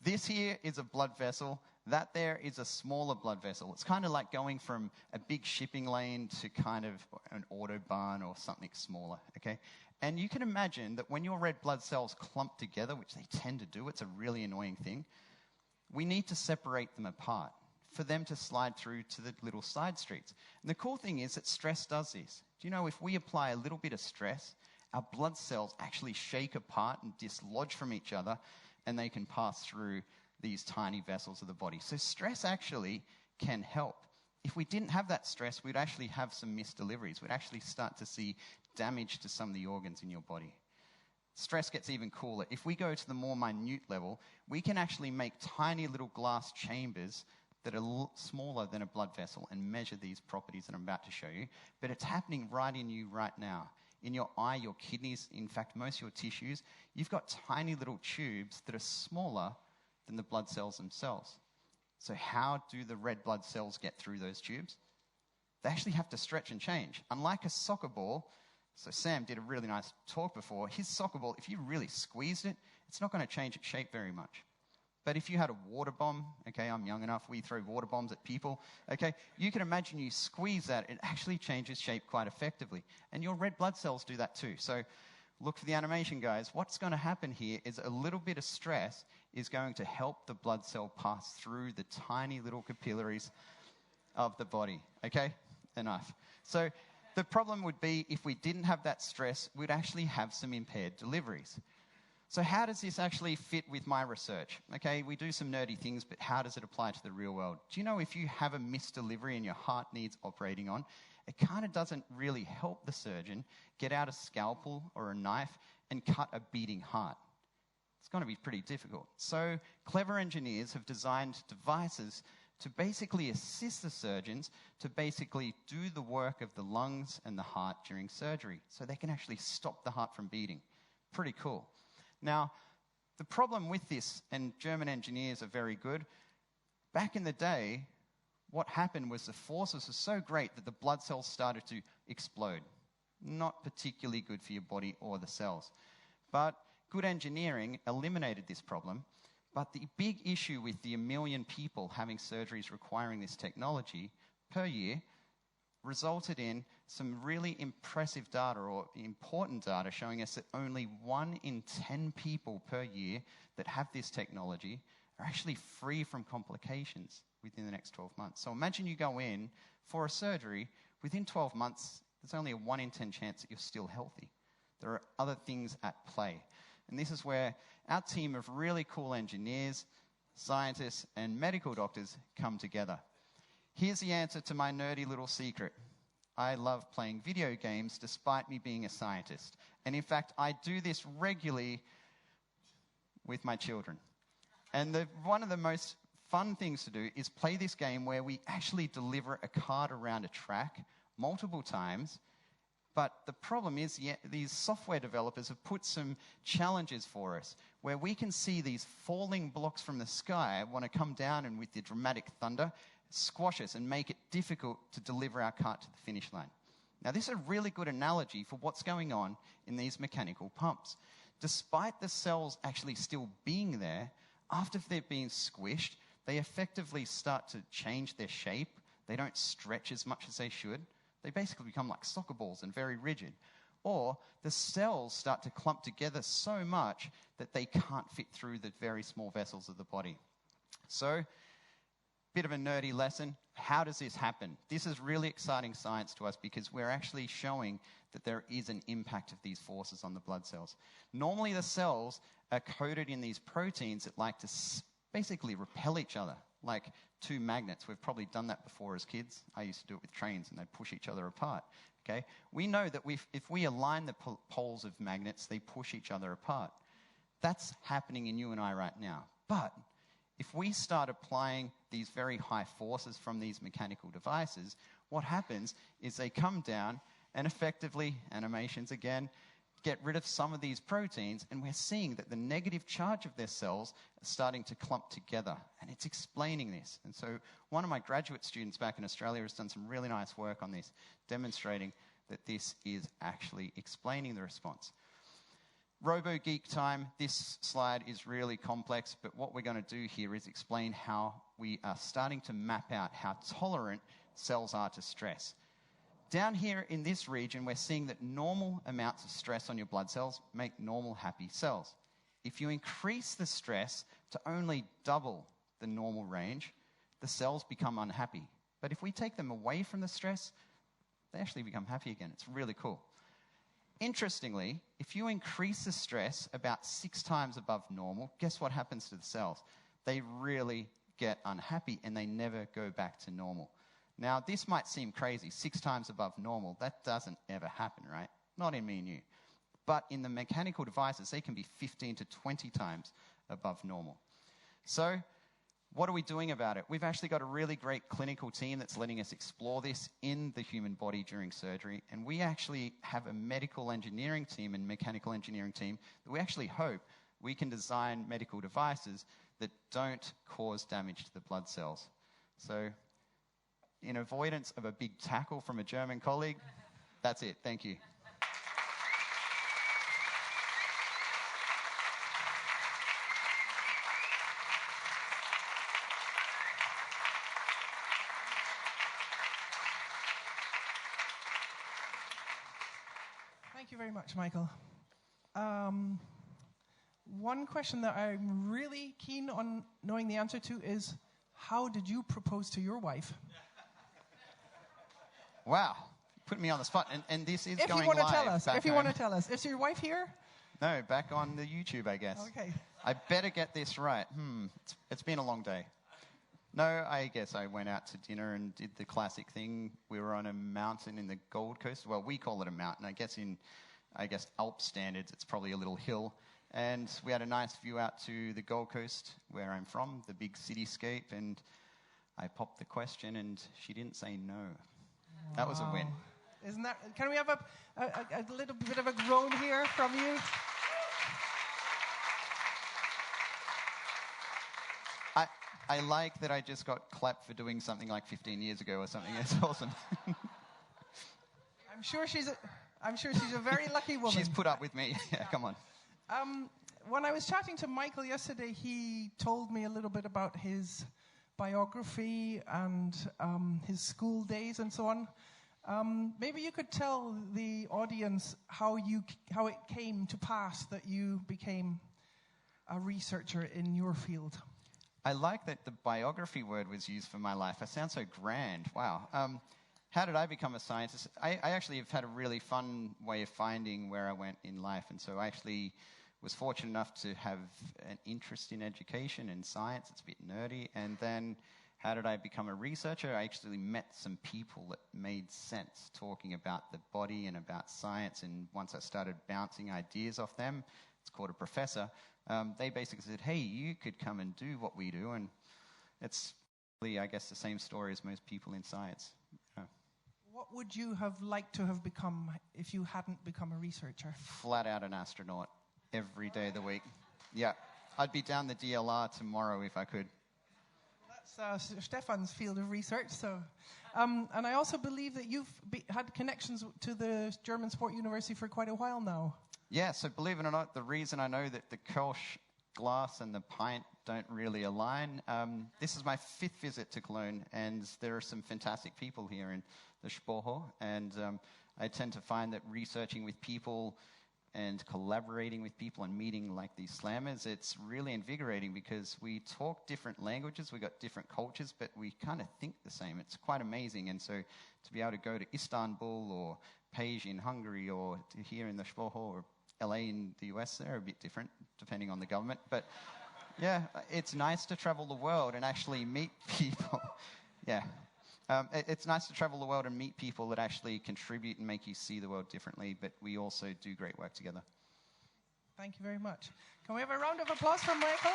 H: This here is a blood vessel. That there is a smaller blood vessel. It's kind of like going from a big shipping lane to kind of an autobahn or something smaller, okay? And you can imagine that when your red blood cells clump together, which they tend to do, it's a really annoying thing, we need to separate them apart for them to slide through to the little side streets. And the cool thing is that stress does this. Do you know if we apply a little bit of stress, our blood cells actually shake apart and dislodge from each other, and they can pass through these tiny vessels of the body. So stress actually can help. If we didn't have that stress, we'd actually have some missed deliveries. We'd actually start to see damage to some of the organs in your body. Stress gets even cooler. If we go to the more minute level, we can actually make tiny little glass chambers that are smaller than a blood vessel and measure these properties that I'm about to show you. But it's happening right in you right now. In your eye, your kidneys, in fact, most of your tissues, you've got tiny little tubes that are smaller than the blood cells themselves. So how do the red blood cells get through those tubes? They actually have to stretch and change. Unlike a soccer ball, so Sam did a really nice talk before, his soccer ball, if you really squeezed it, it's not going to change its shape very much. But if you had a water bomb, okay, I'm young enough, we throw water bombs at people, okay, you can imagine you squeeze that, it actually changes shape quite effectively. And your red blood cells do that too. So look for the animation, guys. What's going to happen here is a little bit of stress is going to help the blood cell pass through the tiny little capillaries of the body, okay? Enough. So the problem would be if we didn't have that stress, we'd actually have some impaired deliveries. So how does this actually fit with my research? Okay, we do some nerdy things, but how does it apply to the real world? Do you know if you have a missed delivery and your heart needs operating on, it kind of doesn't really help the surgeon get out a scalpel or a knife and cut a beating heart. It's going to be pretty difficult. So clever engineers have designed devices to basically assist the surgeons to basically do the work of the lungs and the heart during surgery, so they can actually stop the heart from beating. Pretty cool. Now, the problem with this, and German engineers are very good, back in the day, what happened was the forces were so great that the blood cells started to explode. Not particularly good for your body or the cells. But good engineering eliminated this problem. But the big issue with the 1 million people having surgeries requiring this technology per year resulted in some really impressive data or important data showing us that only 1 in 10 people per year that have this technology are actually free from complications within the next 12 months. So imagine you go in for a surgery, within 12 months, there's only a 1 in 10 chance that you're still healthy. There are other things at play. And this is where our team of really cool engineers, scientists, and medical doctors come together. Here's the answer to my nerdy little secret. I love playing video games despite me being a scientist. And in fact, I do this regularly with my children. And one of the most fun things to do is play this game where we actually deliver a cart around a track multiple times. But the problem is, these software developers have put some challenges for us where we can see these falling blocks from the sky want to come down and with the dramatic thunder, squash us and make it difficult to deliver our cart to the finish line. Now, this is a really good analogy for what's going on in these mechanical pumps. Despite the cells actually still being there, after they've been squished, they effectively start to change their shape. They don't stretch as much as they should. They basically become like soccer balls and very rigid. Or the cells start to clump together so much that they can't fit through the very small vessels of the body. So, bit of a nerdy lesson. How does this happen? This is really exciting science to us because we're actually showing that there is an impact of these forces on the blood cells. Normally the cells are coated in these proteins that like to basically repel each other, like two magnets. We've probably done that before as kids. I used to do it with trains and they'd push each other apart. Okay? We know that if we align the poles of magnets, they push each other apart. That's happening in you and I right now. But if we start applying these very high forces from these mechanical devices, what happens is they come down And effectively, animations again, get rid of some of these proteins, and we're seeing that the negative charge of their cells is starting to clump together, and it's explaining this. And so one of my graduate students back in Australia has done some really nice work on this, demonstrating that this is actually explaining the response. Robo Geek time. This slide is really complex, but what we're going to do here is explain how we are starting to map out how tolerant cells are to stress. Down here in this region, we're seeing that normal amounts of stress on your blood cells make normal, happy cells. If you increase the stress to only double the normal range, the cells become unhappy. But if we take them away from the stress, they actually become happy again. It's really cool. Interestingly, if you increase the stress about 6 times above normal, guess what happens to the cells? They really get unhappy and they never go back to normal. Now, this might seem crazy, 6 times above normal. That doesn't ever happen, right? Not in me and you. But in the mechanical devices, they can be 15 to 20 times above normal. So what are we doing about it? We've actually got a really great clinical team that's letting us explore this in the human body during surgery. And we actually have a medical engineering team and mechanical engineering team that we actually hope we can design medical devices that don't cause damage to the blood cells. So in avoidance of a big tackle from a German colleague, that's it. Thank you.
D: Thank you very much, Michael. One question that I'm really keen on knowing the answer to is, how did you propose to your wife?
H: Wow, put me on the spot. And this is
D: If
H: going
D: you want to
H: live
D: tell us,
H: back
D: if you
H: home.
D: want to tell us. Is your wife here?
H: No, back on the YouTube, I guess.
D: Okay.
H: I better get this right. It's been a long day. No, I guess I went out to dinner and did the classic thing. We were on a mountain in the Gold Coast. Well, we call it a mountain. I guess in Alp standards, it's probably a little hill. And we had a nice view out to the Gold Coast, where I'm from, the big cityscape. And I popped the question, and she didn't say no. Wow. That was a win.
D: Isn't that? Can we have a little bit of a groan here from you?
H: I like that I just got clapped for doing something like 15 years ago or something. It's awesome.
D: I'm sure she's a very lucky woman.
H: She's put up with me. Yeah, come on.
D: When I was chatting to Michael yesterday, he told me a little bit about his biography and his school days and so on. Maybe you could tell the audience how it came to pass that you became a researcher in your field.
H: I like that the biography word was used for my life. I sound so grand. Wow. How did I become a scientist? I actually have had a really fun way of finding where I went in life. And so I actually was fortunate enough to have an interest in education and science. It's a bit nerdy. And then how did I become a researcher? I actually met some people that made sense talking about the body and about science. And once I started bouncing ideas off them, it's called a professor, they basically said, hey, you could come and do what we do. And it's really, I guess, the same story as most people in science. Yeah.
D: What would you have liked to have become if you hadn't become a researcher?
H: Flat out an astronaut every day of the week. Yeah, I'd be down the DLR tomorrow if I could.
D: That's Stefan's field of research. So, and I also believe that you've had connections to the German Sport University for quite a while now.
H: Yeah, so believe it or not, the reason I know that the Kelch glass and the pint don't really align, this is my 5th visit to Cologne, and there are some fantastic people here in the Sporthochschule, and I tend to find that researching with people and collaborating with people and meeting like these slammers, it's really invigorating because we talk different languages, we got different cultures, but we kind of think the same. It's quite amazing, and so to be able to go to Istanbul or Page in Hungary or to here in the Sporthochschule or LA in the US, they're a bit different depending on the government. But yeah, it's nice to travel the world and actually meet people. Yeah. It's nice to travel the world and meet people that actually contribute and make you see the world differently, but we also do great work together.
D: Thank you very much. Can we have a round of applause for Michael?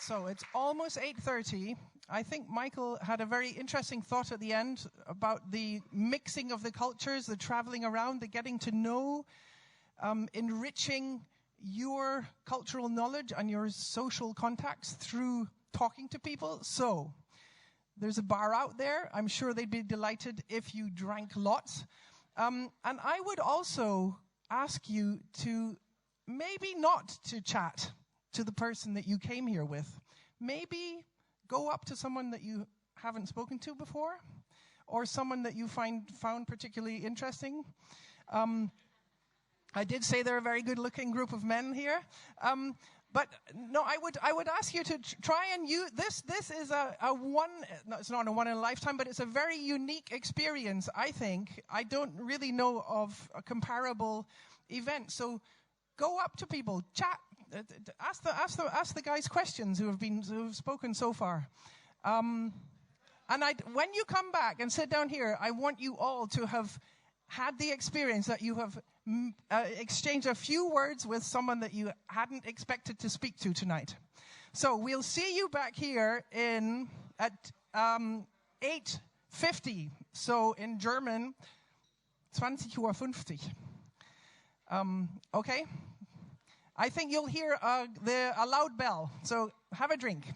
D: So it's almost 8:30. I think Michael had a very interesting thought at the end about the mixing of the cultures, the traveling around, the getting to know, enriching your cultural knowledge and your social contacts through talking to people. So there's a bar out there. I'm sure they'd be delighted if you drank lots. And I would also ask you to maybe not to chat to the person that you came here with. Maybe go up to someone that you haven't spoken to before, or someone that you found particularly interesting. I did say they're a very good-looking group of men here. But no, I would ask you to try and use this. This is a one. No, it's not a one in a lifetime, but it's a very unique experience. I think I don't really know of a comparable event. So go up to people, chat, ask the guys questions who've spoken so far. And when you come back and sit down here, I want you all to have had the experience that you have exchanged a few words with someone that you hadn't expected to speak to tonight. So we'll see you back here at 8:50. So in German, 20:50 Uhr. Okay? I think you'll hear a loud bell. So have a drink.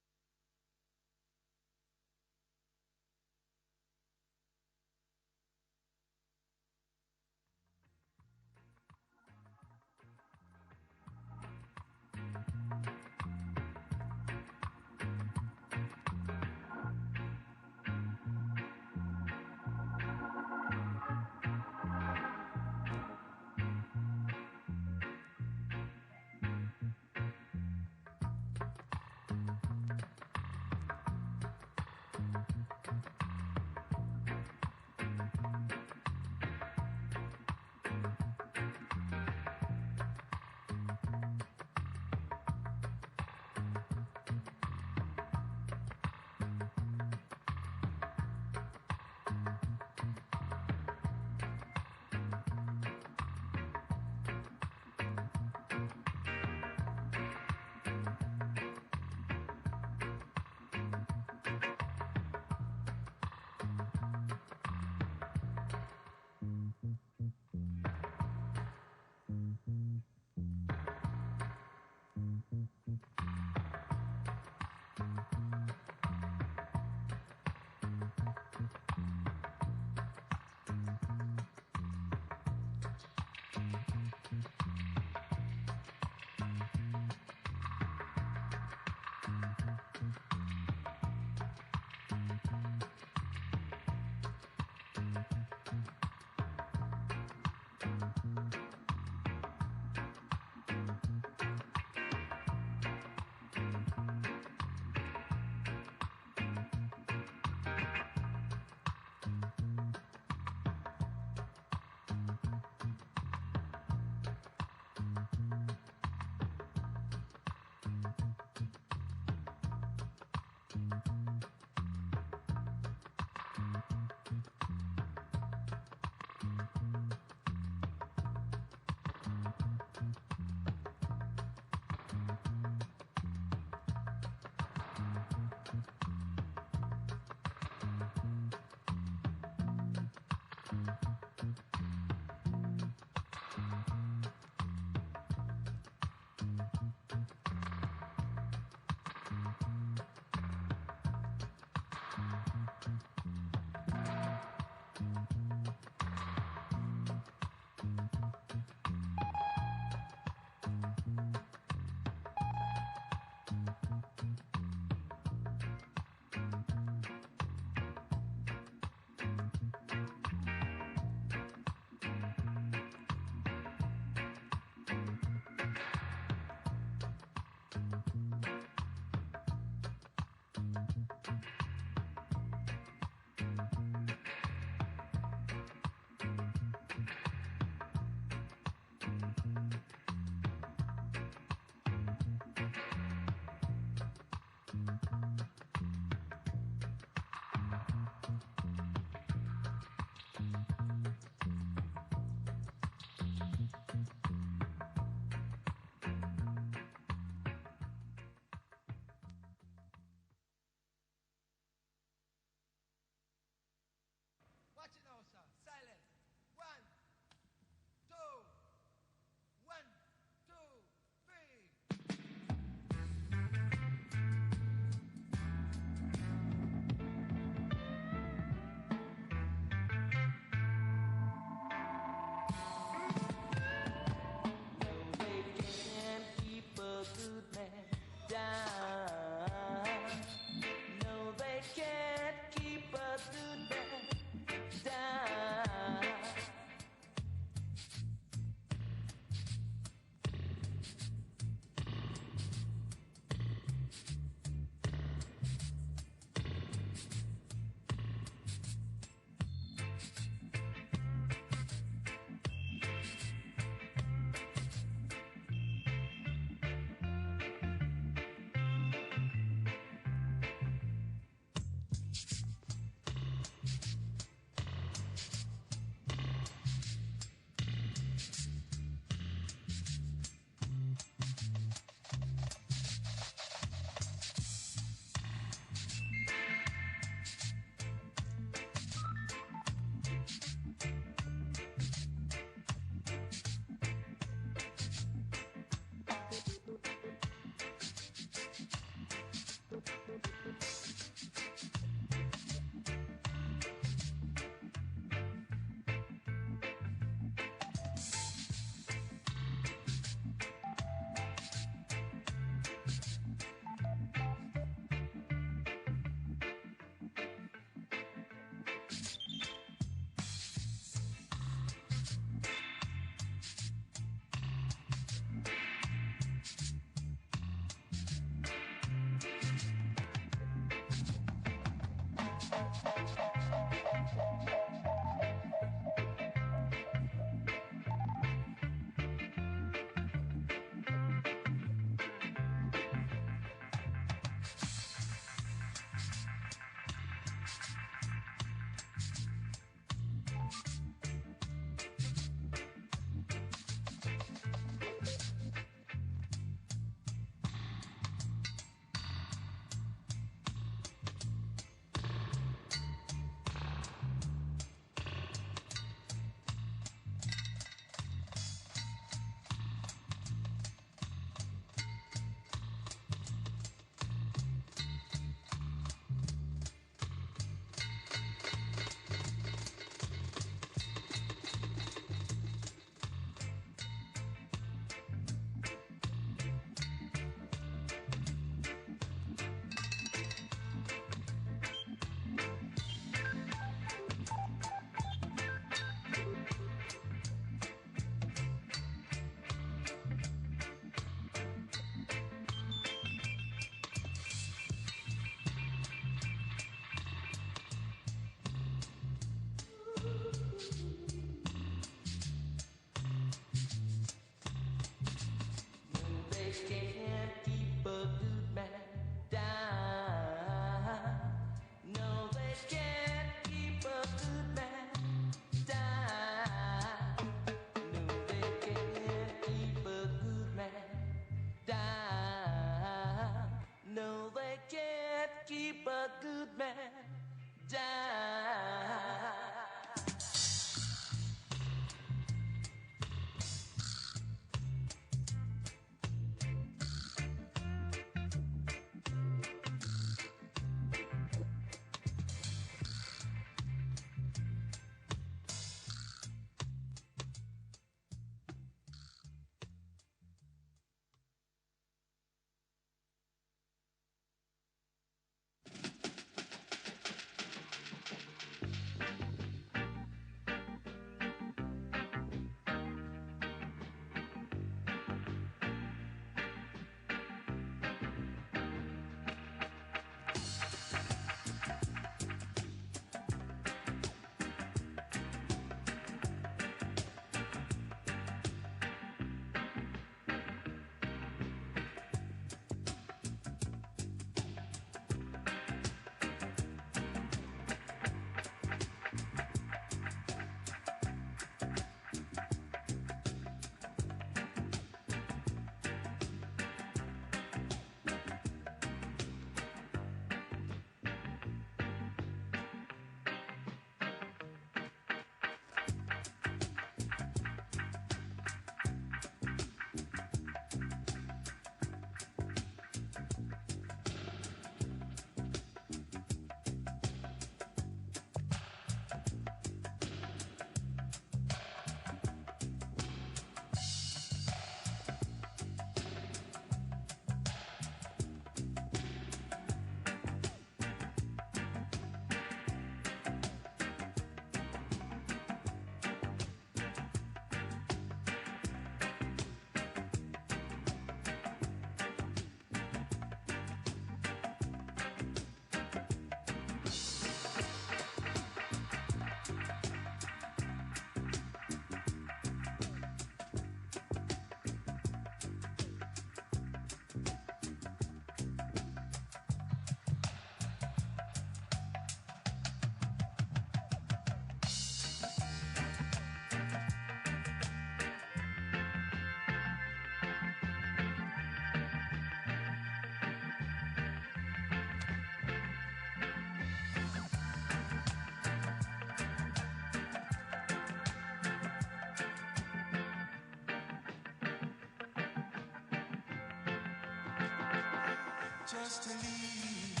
C: just to leave.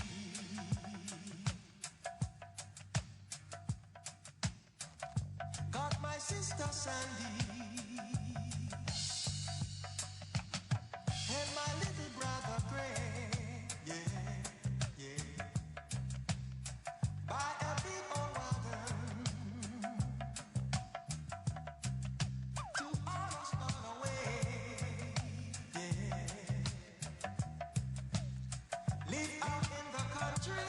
C: Got my sister Sandy and my little brother Greg, yeah, yeah. By a big old wagon to almost gone away, yeah. Live out in the country.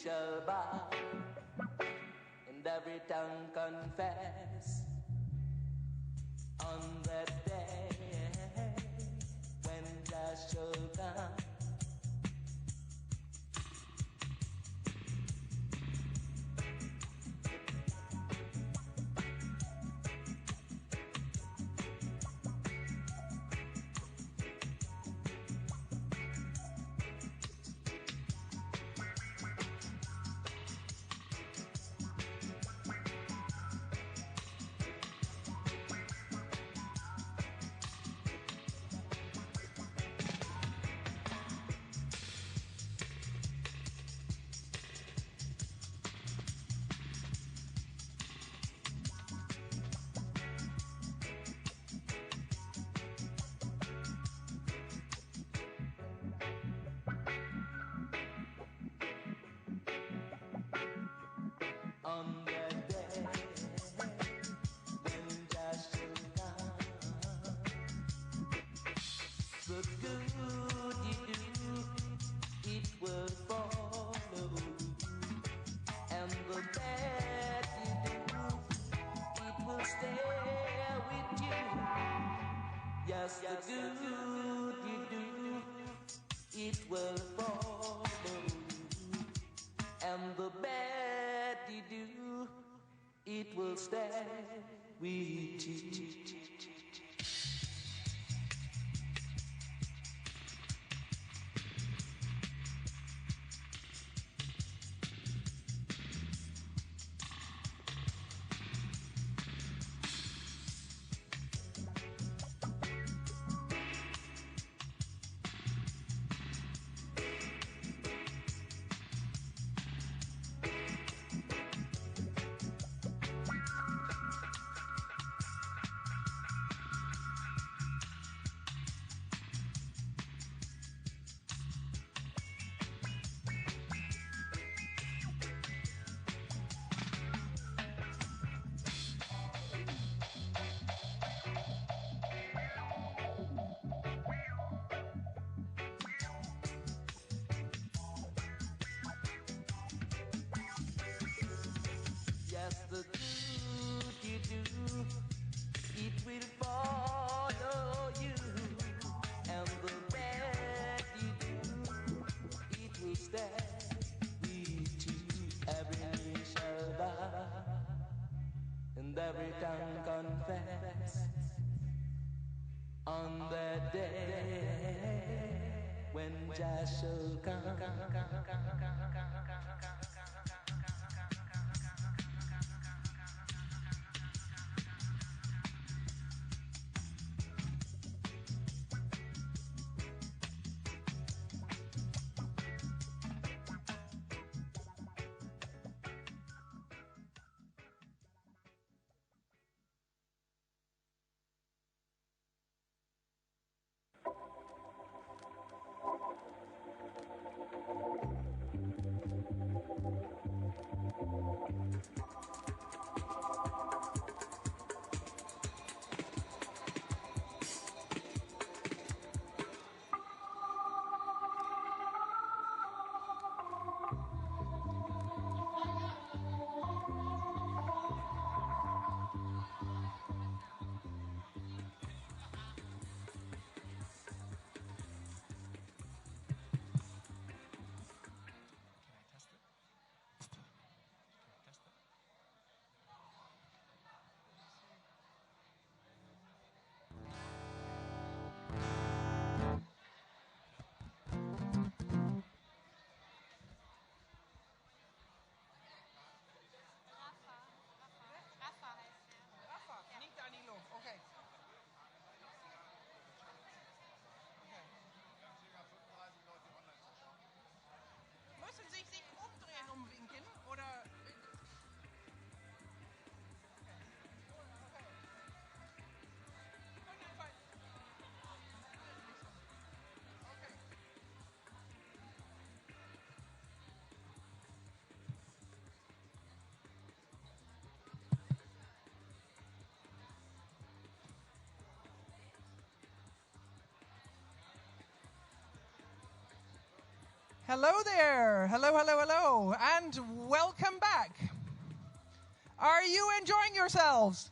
I: Shall bow and every tongue confess on that day when just shall come. Just the good you do, it will follow you. And the bad you do, it will stay with you. Yes, the good you do, it will follow you. And the bad you do, it will stay with you. Every knee shall bow, and every tongue confess. On that day, when Jah shall come.
D: Müssen sich umdrehen, umwinken, oder? Hello there. Hello, hello, hello. And welcome back. Are you enjoying yourselves?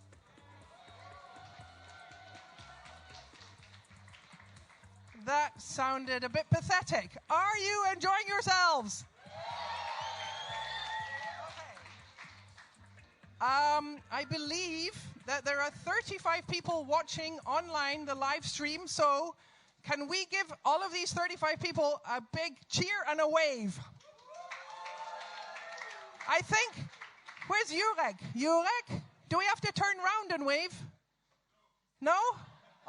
D: That sounded a bit pathetic. Are you enjoying yourselves? I believe that there are 35 people watching online the live stream, so can we give all of these 35 people a big cheer and a wave? I think, where's Jurek? Jurek, do we have to turn round and wave? No?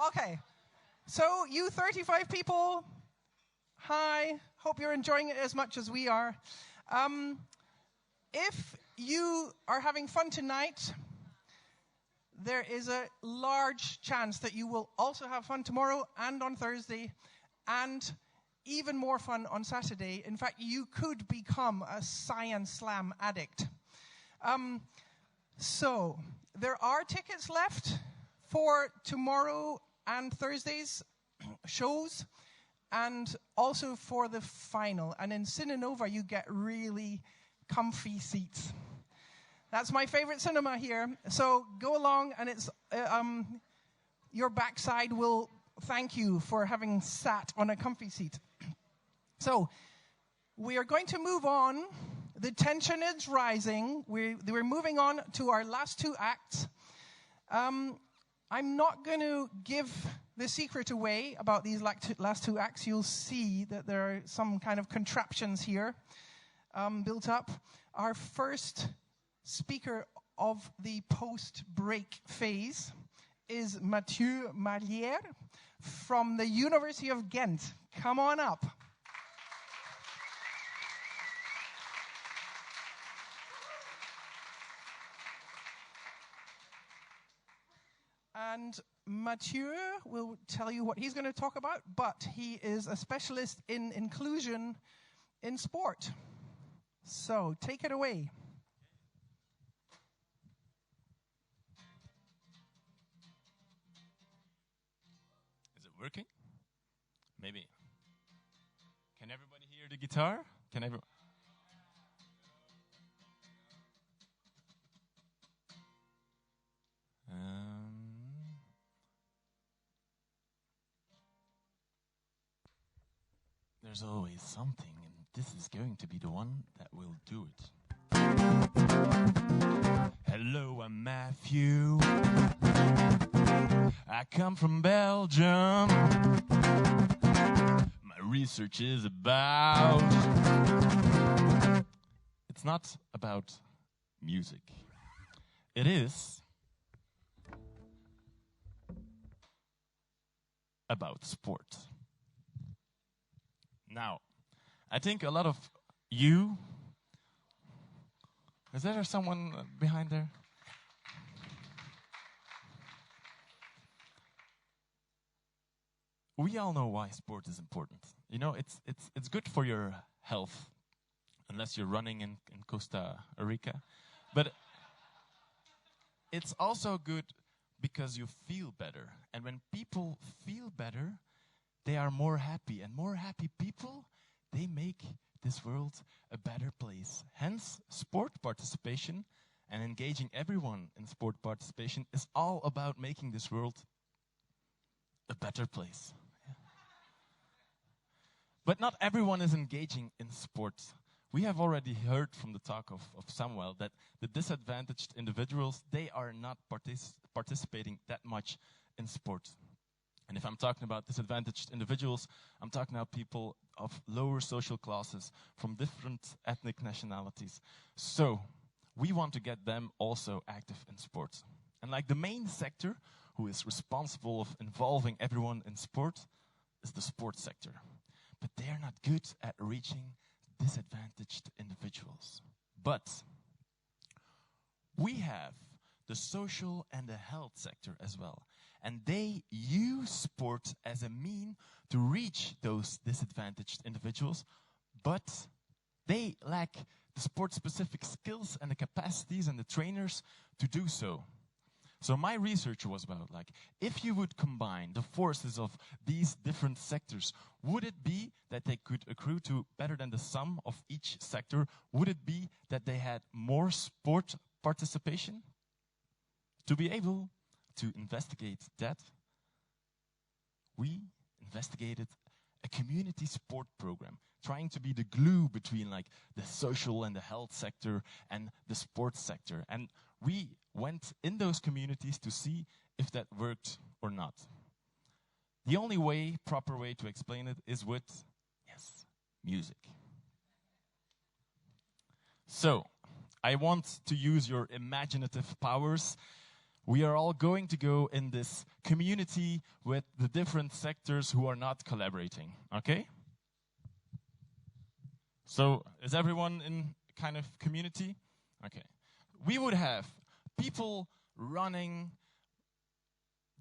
D: Okay. So you 35 people, hi. Hope you're enjoying it as much as we are. If you are having fun tonight, there is a large chance that you will also have fun tomorrow and on Thursday, and even more fun on Saturday. In fact, you could become a Science Slam addict. So there are tickets left for tomorrow and Thursday's shows, and also for the final. And in Cinenova, you get really comfy seats. That's my favorite cinema here. So go along, and it's your backside will thank you for having sat on a comfy seat. So, we are going to move on. The tension is rising. We're moving on to our last two acts. I'm not going to give the secret away about these last two acts. You'll see that there are some kind of contraptions here built up. Our first speaker of the post-break phase is Mathieu Malière from the University of Ghent. Come on up. And Mathieu will tell you what he's going to talk about, but he is a specialist in inclusion in sport. So, take it away.
J: Is it working? Maybe. Can everybody hear the guitar? Can everyone? There's always something, and this is going to be the one that will do it. Hello, I'm Matthew. I come from Belgium. My research is about... It's not about music. It is about sport. Now, I think a lot of you... Is there someone behind there? We all know why sport is important. You know, it's good for your health, unless you're running in Costa Rica. But it's also good because you feel better. And when people feel better, they are more happy. And more happy people, they make this world a better place. Hence, sport participation and engaging everyone in sport participation is all about making this world a better place. Yeah. But not everyone is engaging in sports. We have already heard from the talk of Samuel that the disadvantaged individuals, they are not participating that much in sports. And if I'm talking about disadvantaged individuals, I'm talking about people of lower social classes from different ethnic nationalities. So we want to get them also active in sports. And like the main sector who is responsible of involving everyone in sport is the sports sector. But they are not good at reaching disadvantaged individuals. But we have the social and the health sector as well. And they use sport as a mean to reach those disadvantaged individuals, but they lack the sport-specific skills and the capacities and the trainers to do so. So my research was about, like, if you would combine the forces of these different sectors, would it be that they could accrue to better than the sum of each sector? Would it be that they had more sport participation? To be able to investigate that, we investigated a community sport program, trying to be the glue between like the social and the health sector and the sports sector. And we went in those communities to see if that worked or not. The only proper way to explain it is with, yes, music. So, I want to use your imaginative powers. We are all going to go in this community with the different sectors who are not collaborating, okay? So, is everyone in kind of community? Okay. We would have people running,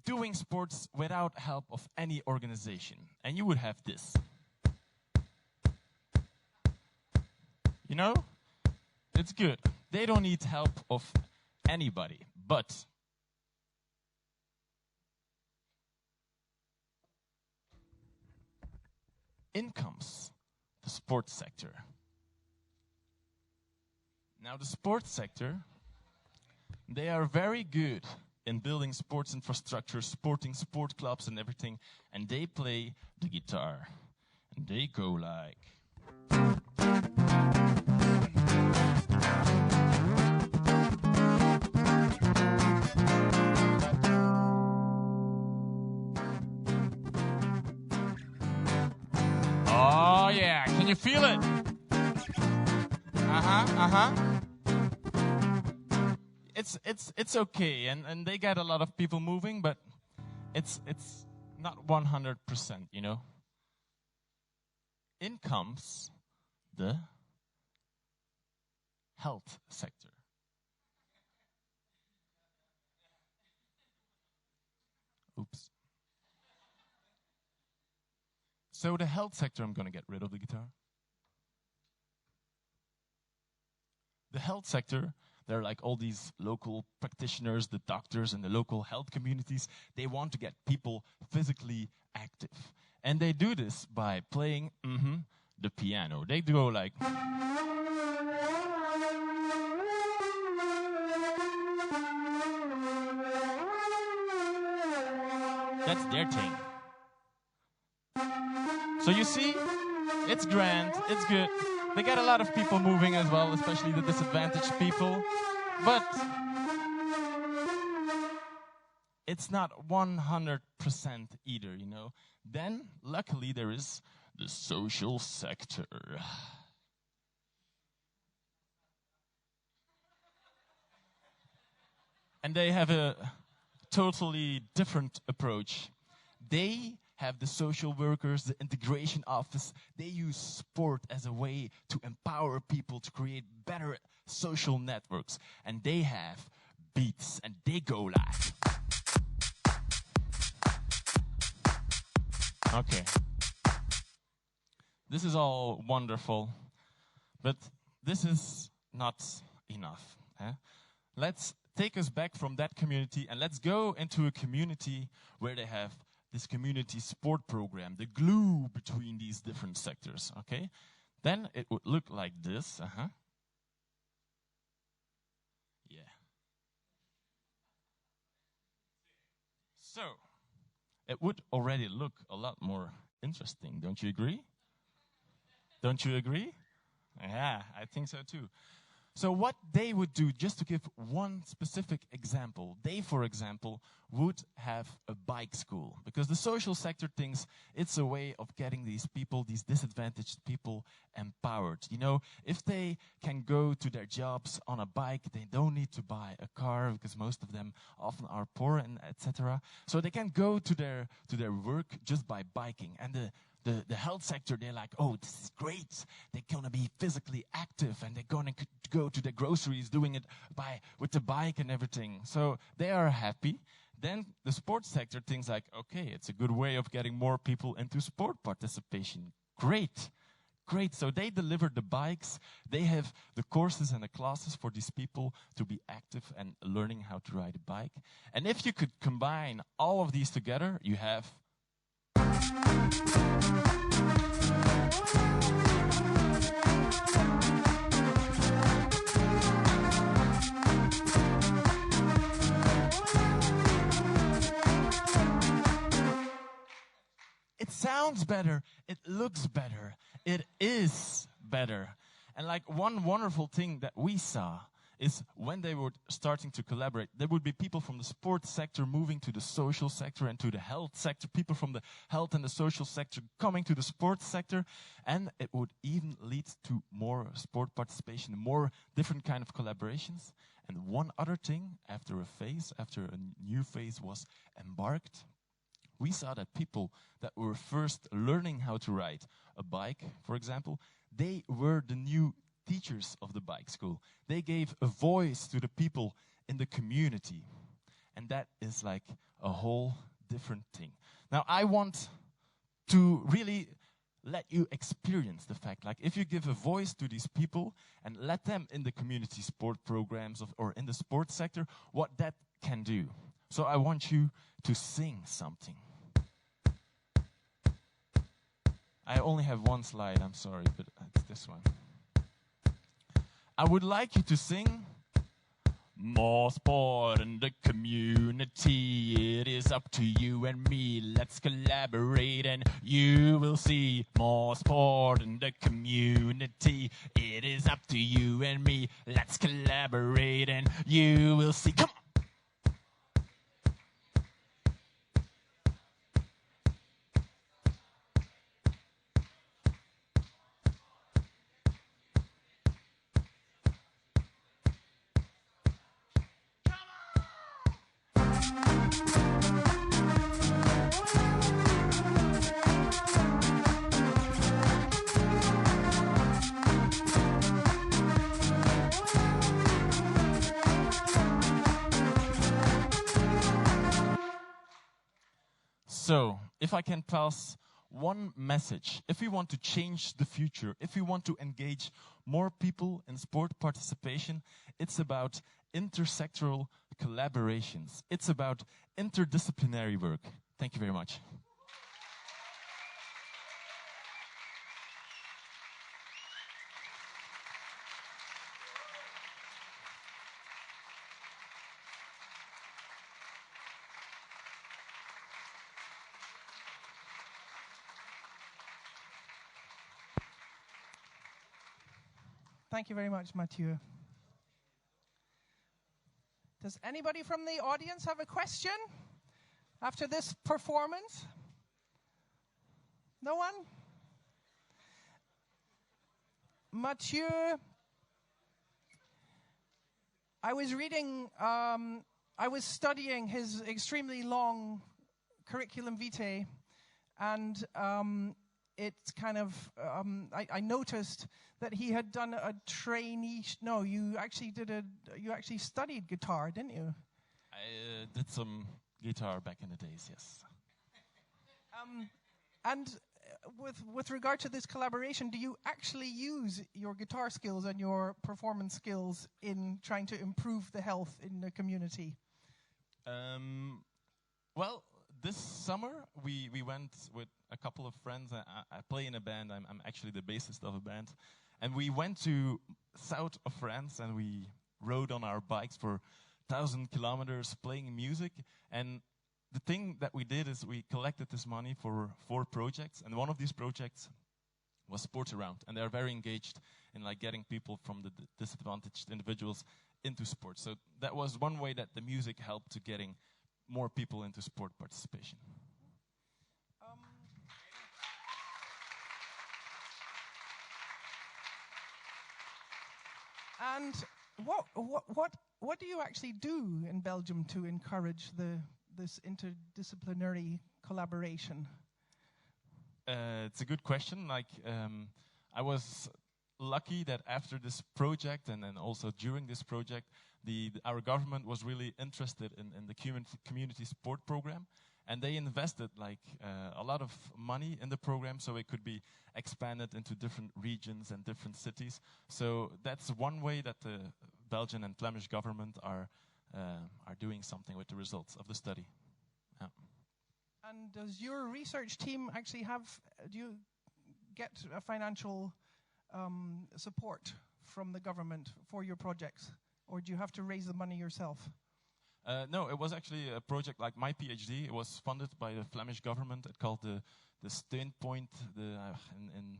J: doing sports without help of any organization. And you would have this. You know? It's good. They don't need help of anybody. But in comes the sports sector. Now the sports sector, they are very good in building sports infrastructure, sporting sport clubs and everything, and they play the guitar. And they go like... Oh yeah, can you feel it? It's okay, and they get a lot of people moving, but it's not 100%, you know. In comes the health sector. Oops. So the health sector, I'm going to get rid of the guitar. The health sector, they're like all these local practitioners, the doctors and the local health communities. They want to get people physically active. And they do this by playing the piano. They go like... That's their thing. So you see, it's grand, it's good. They get a lot of people moving as well, especially the disadvantaged people. But it's not 100% either, you know. Then, luckily, there is the social sector. And they have a totally different approach. They have the social workers, the integration office. They use sport as a way to empower people to create better social networks. And they have beats, and they go like... Okay. This is all wonderful, but this is not enough. Let's take us back from that community and let's go into a community where they have this community sport program, the glue between these different sectors, okay? Then it would look like this, Yeah. So, it would already look a lot more interesting, don't you agree? Don't you agree? Yeah, I think so too. So what they would do, just to give one specific example, they, for example, would have a bike school. Because the social sector thinks it's a way of getting these people, these disadvantaged people, empowered. You know, if they can go to their jobs on a bike, they don't need to buy a car, because most of them often are poor, and etc. So they can go to their work just by biking. And the health sector, they're like, oh, this is great. They're going to be physically active, and they're going to go to the groceries doing it with the bike and everything. So they are happy. Then the sports sector thinks like, okay, it's a good way of getting more people into sport participation. Great. Great. So they deliver the bikes. They have the courses and the classes for these people to be active and learning how to ride a bike. And if you could combine all of these together, you have... It sounds better, it looks better, it is better. And like one wonderful thing that we saw is when they were starting to collaborate, there would be people from the sports sector moving to the social sector and to the health sector, people from the health and the social sector coming to the sports sector, and it would even lead to more sport participation, more different kind of collaborations. And one other thing, after a new phase was embarked, we saw that people that were first learning how to ride a bike, for example, they were the new teachers of the bike school. They gave a voice to the people in the community. And that is like a whole different thing. Now, I want to really let you experience the fact, like if you give a voice to these people and let them in the community sport programs or in the sports sector, what that can do. So I want you to sing something. I only have one slide, I'm sorry, but it's this one. I would like you to sing More sport in the community. It is up to you and me. Let's collaborate and you will see. More sport in the community. It is up to you and me. Let's collaborate and you will see. Come on. So, if I can pass one message, if we want to change the future, if we want to engage more people in sport participation, it's about intersectoral collaborations. It's about interdisciplinary work. Thank you very much.
D: Thank you very much, Mathieu. Does anybody from the audience have a question after this performance? No one? Mathieu, I was reading, I was studying his extremely long curriculum vitae, and it's kind of, I noticed that he had done a trainee. No, you actually studied guitar, didn't you?
J: I did some guitar back in the days, yes.
D: And with regard to this collaboration, do you actually use your guitar skills and your performance skills in trying to improve the health in the community?
J: Well, this summer we went with a couple of friends. I play in a band. I'm actually the bassist of a band. And we went to south of France and we rode on our bikes for 1,000 kilometers playing music. And the thing that we did is we collected this money for 4 projects. And one of these projects was Sports Around. And they're very engaged in like getting people from the disadvantaged individuals into sports. So that was one way that the music helped to getting more people into sport participation.
D: And what do you actually do in Belgium to encourage this interdisciplinary collaboration?
J: It's a good question. Like I was lucky that after this project and then also during this project, our government was really interested in the community sport program, and they invested like a lot of money in the program so it could be expanded into different regions and different cities. So that's one way that the Belgian and Flemish government are doing something with the results of the study. Yeah.
D: And does your research team actually do you get a financial support from the government for your projects? Or do you have to raise the money yourself?
J: No, it was actually a project like my PhD. It was funded by the Flemish government. It's called the Steunpoint. In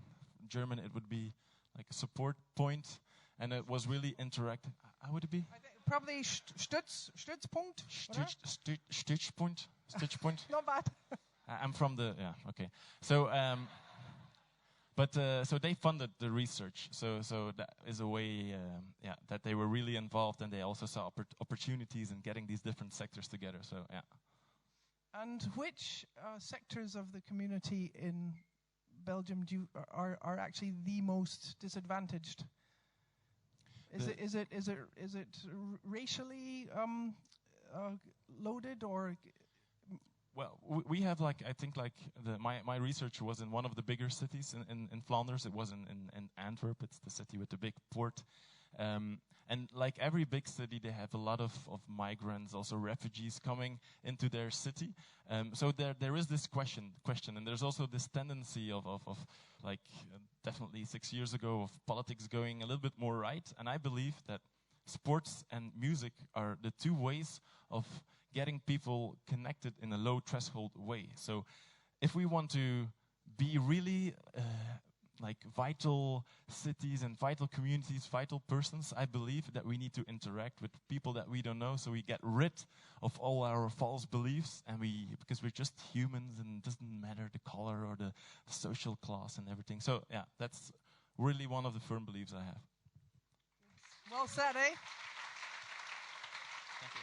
J: German, it would be like a support point. And it was really interactive. How would it be?
D: Probably Stützpunkt?
J: Stützpunkt.
D: Not bad.
J: I'm from the, yeah, okay. So, so they funded the research. So that is a way, that they were really involved, and they also saw opportunities in getting these different sectors together. So yeah.
D: And which sectors of the community in Belgium are actually the most disadvantaged? Is it racially loaded or?
J: Well, we have I think my research was in one of the bigger cities in Flanders. It was in Antwerp. It's the city with the big port. And like every big city, they have a lot of migrants, also refugees coming into their city. So there is this question, and there's also this tendency of definitely 6 years ago of politics going a little bit more right. And I believe that sports and music are the two ways of getting people connected in a low threshold way. So if we want to be really like vital cities and vital communities, vital persons, I believe that we need to interact with people that we don't know, so we get rid of all our false beliefs, and because we're just humans and it doesn't matter the color or the social class and everything. So yeah, that's really one of the firm beliefs I have.
D: Well said, eh?
J: Thank you.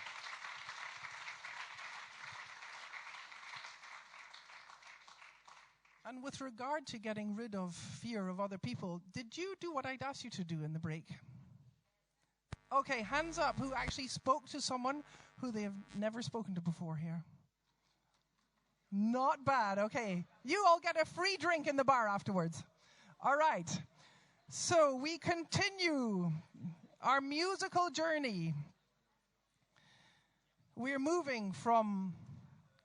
D: And with regard to getting rid of fear of other people, did you do what I'd asked you to do in the break? Okay, hands up who actually spoke to someone who they have never spoken to before here. Not bad, okay. You all get a free drink in the bar afterwards. All right. So we continue our musical journey. We're moving from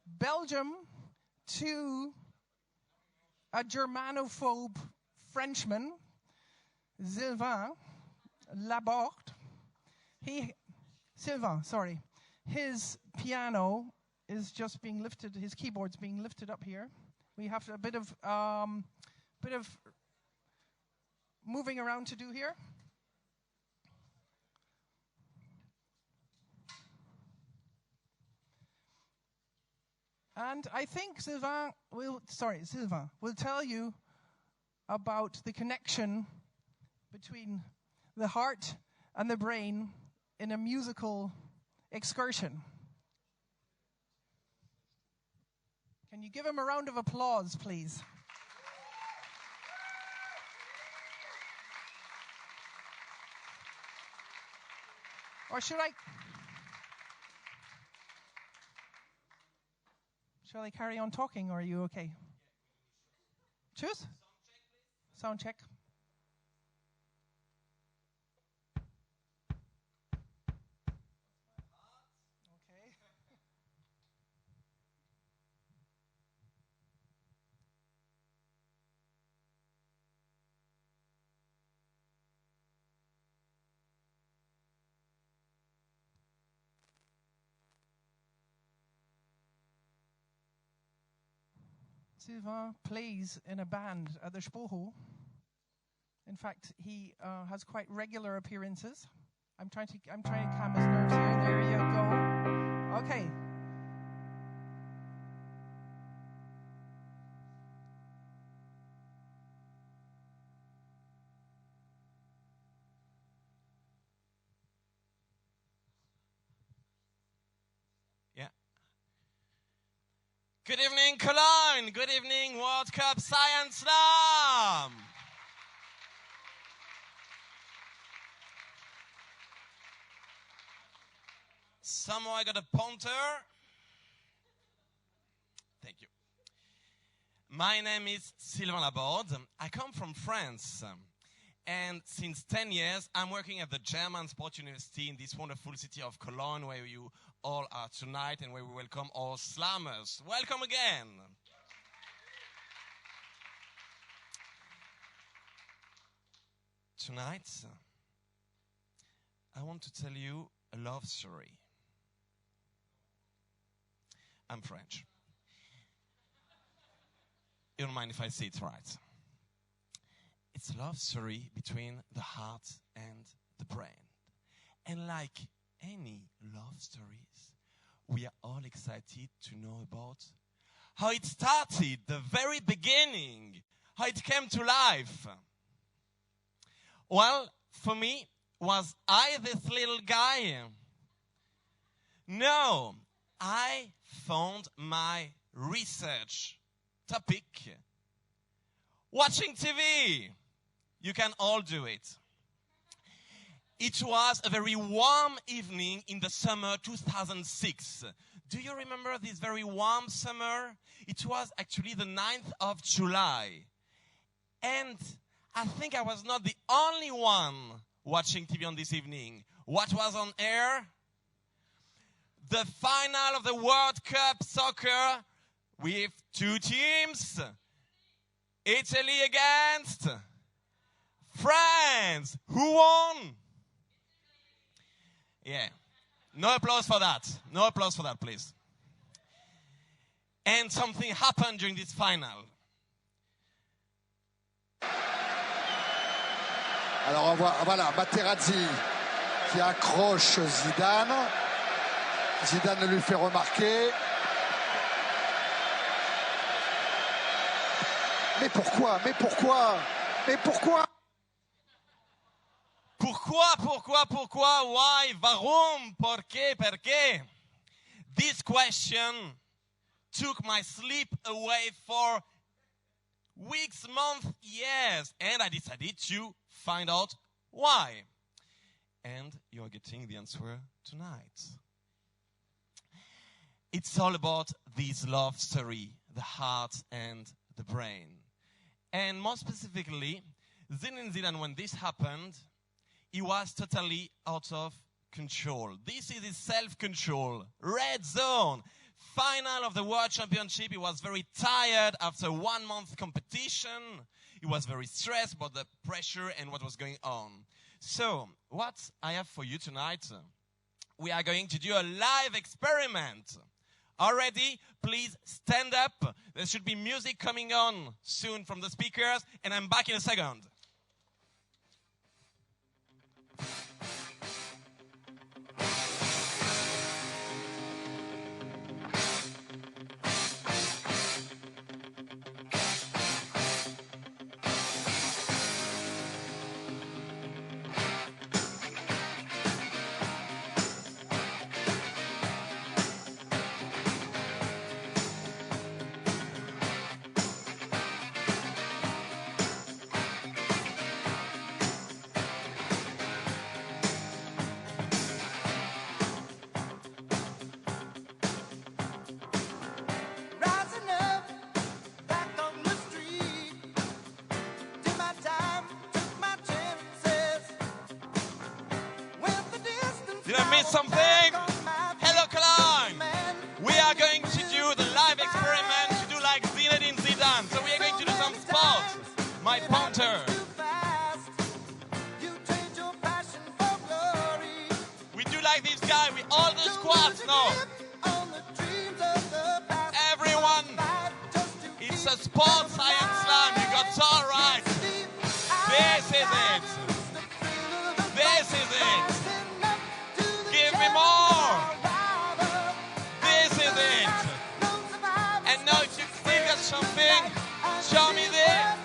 D: Belgium to a Germanophobe Frenchman, Sylvain Laborde. His piano is just being lifted, his keyboard's being lifted up here. We have a bit of moving around to do here. And I think Sylvain will tell you about the connection between the heart and the brain in a musical excursion. Can you give him a round of applause, please? Or shall I carry on talking, or are you okay? Choose? Sound check. Okay. Sylvain plays in a band at the Sporthochschule. In fact, he has quite regular appearances. I'm trying to calm his nerves here. There you go. Okay.
K: Good evening, Cologne. Good evening, World Cup Science Slam. Somehow I got a pointer. Thank you. My name is Sylvain Laborde. I come from France. And since 10 years, I'm working at the German Sport University in this wonderful city of Cologne, where you all are tonight and where we welcome all slammers. Welcome again. Tonight, I want to tell you a love story. I'm French. You don't mind if I say it right. It's a love story between the heart and the brain. And like any love stories, we are all excited to know about how it started, the very beginning, how it came to life. Well, for me, was I this little guy? No, I found my research topic watching TV. You can all do it. It was a very warm evening in the summer 2006. Do you remember this very warm summer? It was actually the 9th of July. And I think I was not the only one watching TV on this evening. What was on air? The final of the World Cup soccer with two teams. Italy against France. Who won? Yeah. No applause for that. No applause for that, please. And something happened during this final.
L: Alors on voit, voilà, Materazzi qui accroche Zidane. Zidane lui fait remarquer. Mais pourquoi?
K: Pourquoi? Why? Warum? ¿Por qué? This question took my sleep away for weeks, months, years. And I decided to find out why. And you're getting the answer tonight. It's all about this love story, the heart and the brain. And more specifically, Zinedine Zidane, when this happened, he was totally out of control. This is his self-control. Red zone. Final of the World Championship. He was very tired after 1 month competition. He was very stressed about the pressure and what was going on. So, what I have for you tonight, we are going to do a live experiment. Already, please stand up. There should be music coming on soon from the speakers, and I'm back in a second. Did I miss something? Hello, Cologne. We are going to do the live experiment to do like Zinedine Zidane. So we are going to do some sports. My pointer. We do like this guy with all the squats. No. Everyone. It's a sports science slam. You got all right. This is it. This is it. Give me more. This is it. And now if you still got something, show me this.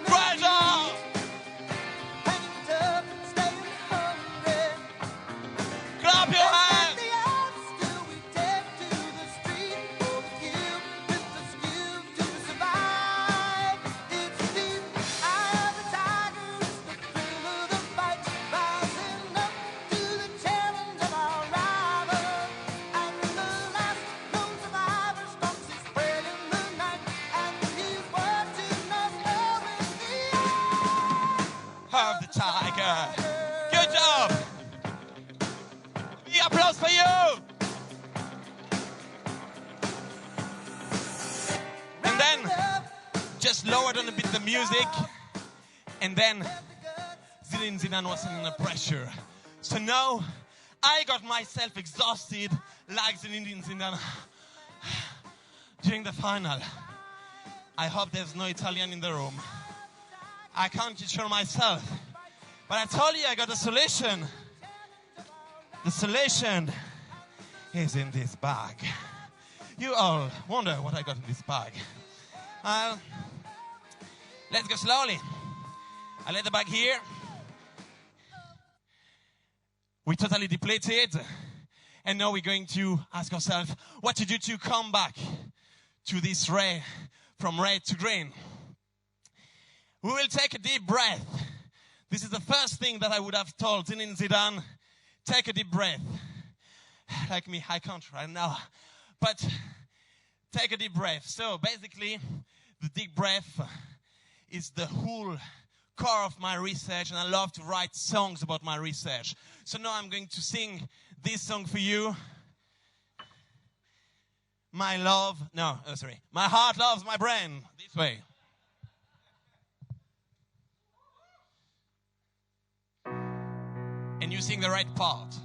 K: Right on. Clap your hands. Of the tiger. Good job. The applause for you. And then just lower down a bit the music. And then Zinedine Zidane was under pressure. So now I got myself exhausted like Zinedine Zidane during the final. I hope there's no Italian in the room. I can't control myself. But I told you I got a solution. The solution is in this bag. You all wonder what I got in this bag. Let's go slowly. I lay the bag here. We totally depleted. And now we're going to ask ourselves what to do to come back to this ray, from red to green. We will take a deep breath. This is the first thing that I would have told Zinedine Zidane. Take a deep breath. Like me, I can't right now. But take a deep breath. So basically, the deep breath is the whole core of my research, and I love to write songs about my research. So now I'm going to sing this song for you. My heart loves my brain. This way. And you sing the right part.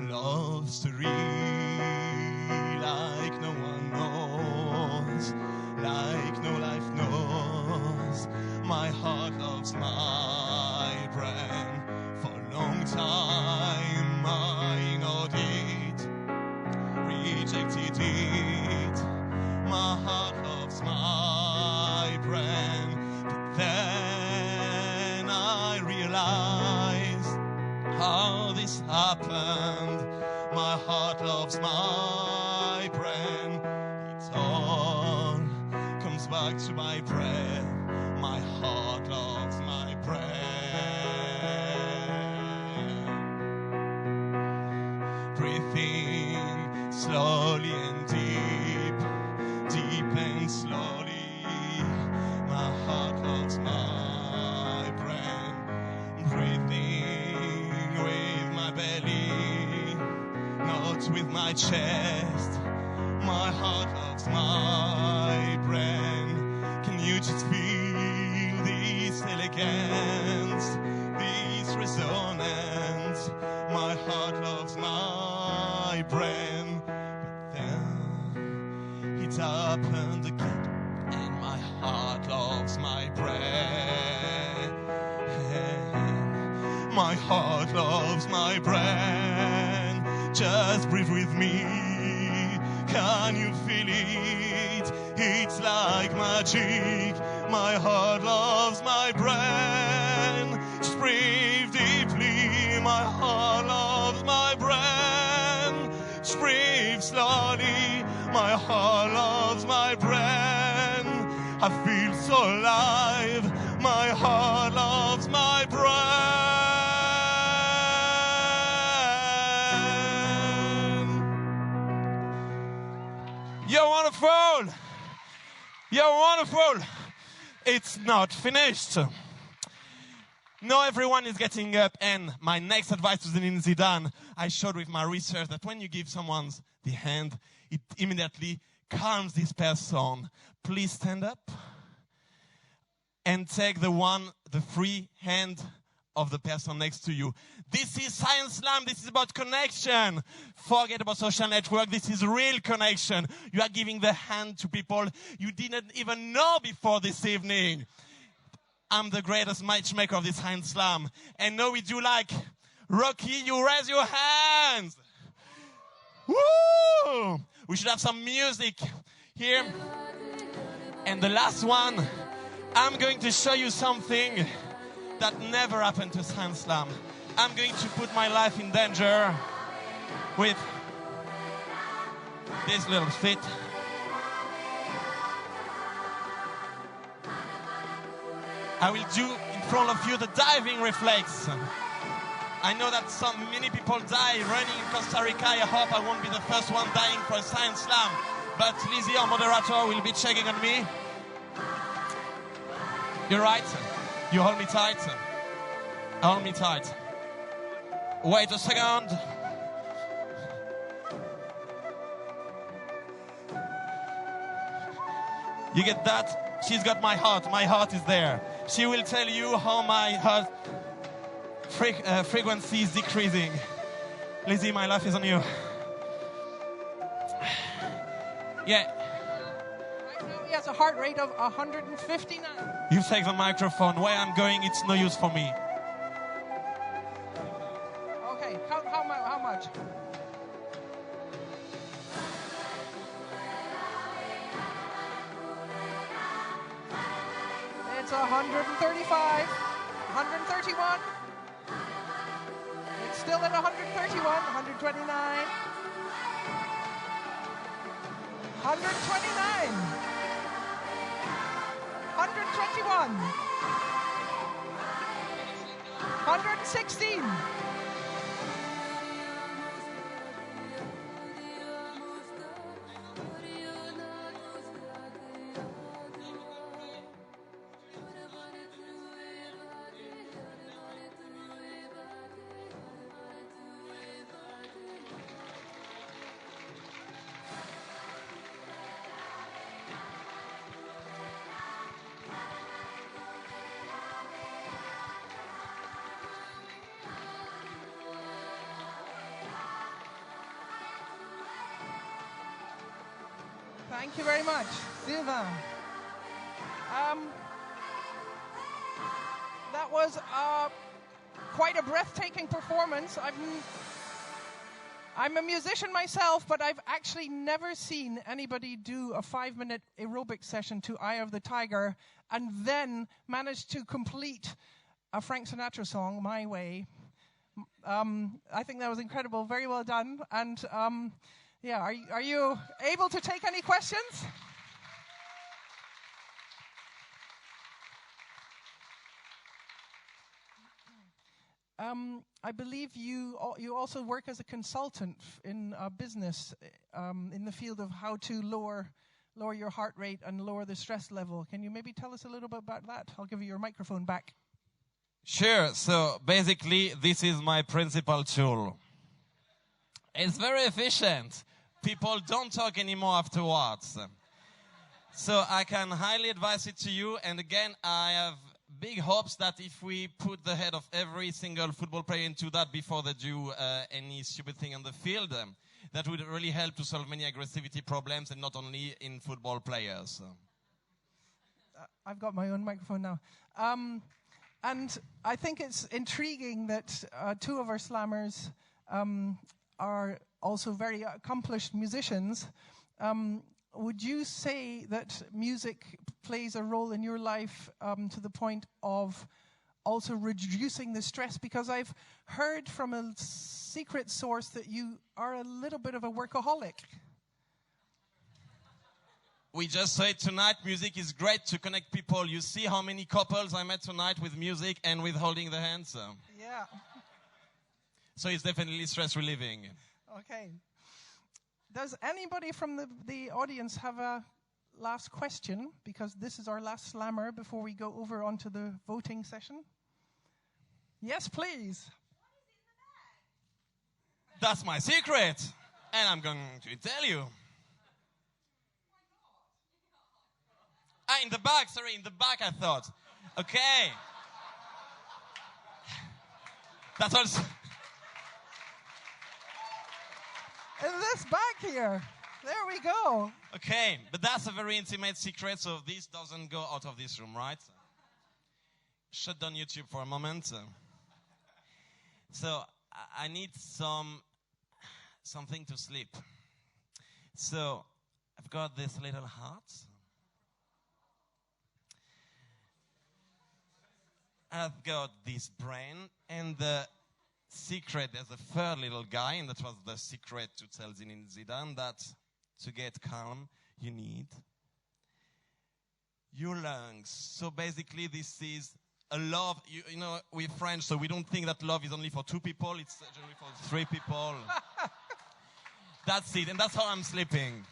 K: Love story like no one knows, like no life knows. My heart loves my brain. For a long time I ignored it, rejected it. My heart loves my brain. But then I realized how this happened. My heart loves my brain. It all comes back to my brain. My heart loves my brain. Breathing slowly and deep, deep and slowly. My heart loves my brain. Breathing with my belly, not with my chest. My heart loves my brain. Can you just feel this elegance, this resonance? My heart loves my brain. But then it happened again, and my heart loves my brain. My heart loves my brain. Just breathe with me. Can you feel it? It's like magic. My heart loves my brain. Just breathe deeply. My heart loves my brain. Just breathe slowly. My heart loves my brain. I feel so alive. My heart loves my brain. You're wonderful. You're wonderful. It's not finished. Now everyone is getting up, and my next advice to Zinedine Zidane, I showed with my research that when you give someone the hand, it immediately calms this person. Please stand up and take the free hand of the person next to you. This is Science Slam. This is about connection. Forget about social network. This is real connection. You are giving the hand to people you didn't even know before this evening. I'm the greatest matchmaker of this Science Slam. And now we do like Rocky, you raise your hands. Woo! We should have some music here. And the last one, I'm going to show you something that never happened to Science Slam. I'm going to put my life in danger with this little feat. I will do in front of you the diving reflex. I know that many people die running in Costa Rica. I hope I won't be the first one dying for a Science Slam. But Lizzie, our moderator, will be checking on me. You're right. You hold me tight. Hold me tight. Wait a second. You get that? She's got my heart. My heart is there. She will tell you how my heart frequency is decreasing. Lizzie, my life is on you. Yeah.
D: Right now he has a heart rate of 159.
K: You take the microphone. Where I'm going, it's no use for me.
D: Okay, how much? It's 135, 131. It's still at 131, 129. 129. 121. 116. Thank you very much, Sylvain. That was quite a breathtaking performance. I'm a musician myself, but I've actually never seen anybody do a 5-minute aerobic session to Eye of the Tiger and then manage to complete a Frank Sinatra song, My Way. I think that was incredible. Very well done. And are you able to take any questions? I believe you also work as a consultant in business in the field of how to lower your heart rate and lower the stress level. Can you maybe tell us a little bit about that? I'll give you your microphone back.
K: Sure. So basically, this is my principal tool. It's very efficient. People don't talk anymore afterwards. So I can highly advise it to you. And again, I have big hopes that if we put the head of every single football player into that before they do any stupid thing on the field, that would really help to solve many aggressivity problems, and not only in football players.
D: I've got my own microphone now. And I think it's intriguing that two of our slammers are also very accomplished musicians. Would you say that music plays a role in your life to the point of also reducing the stress? Because I've heard from a secret source that you are a little bit of a workaholic.
K: We just said tonight, music is great to connect people. You see how many couples I met tonight with music and with holding the hands.
D: Yeah.
K: So it's definitely stress relieving.
D: Okay. Does anybody from the audience have a last question? Because this is our last slammer before we go over onto the voting session. Yes, please.
K: That's my secret. And I'm going to tell you. In the back. Sorry, in the back, I thought. Okay. That's also...
D: In this back here. There we go.
K: Okay, but that's a very intimate secret, so this doesn't go out of this room, right? Shut down YouTube for a moment. So I need something to sleep. So I've got this little heart. I've got this brain, and the secret, there's a third little guy, and that was the secret to tell Zinedine Zidane that to get calm, you need your lungs. So basically, this is a love. You know, we're French, so we don't think that love is only for 2 people. It's generally for 3 people. That's it, and that's how I'm sleeping.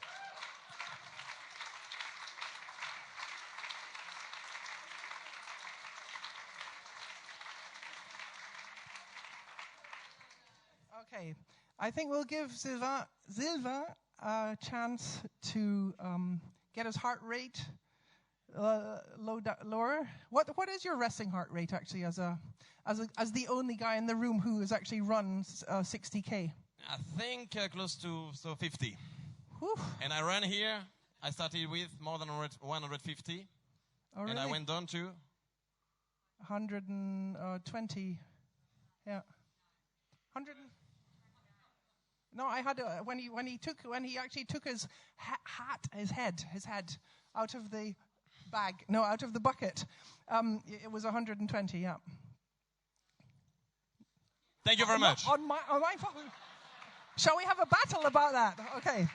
D: Okay, I think we'll give Sylvain a chance to get his heart rate lower. What is your resting heart rate actually as the only guy in the room who has actually run 60K?
K: I think close to 50.
D: Whew.
K: And I ran here. I started with more than 150,
D: oh, really?
K: And I went down to
D: 120. Yeah, 100. No, I had when he actually took his head out of the bag. No, out of the bucket. It was 120. Yeah.
K: Thank you very much.
D: On my phone. Shall we have a battle about that? Okay.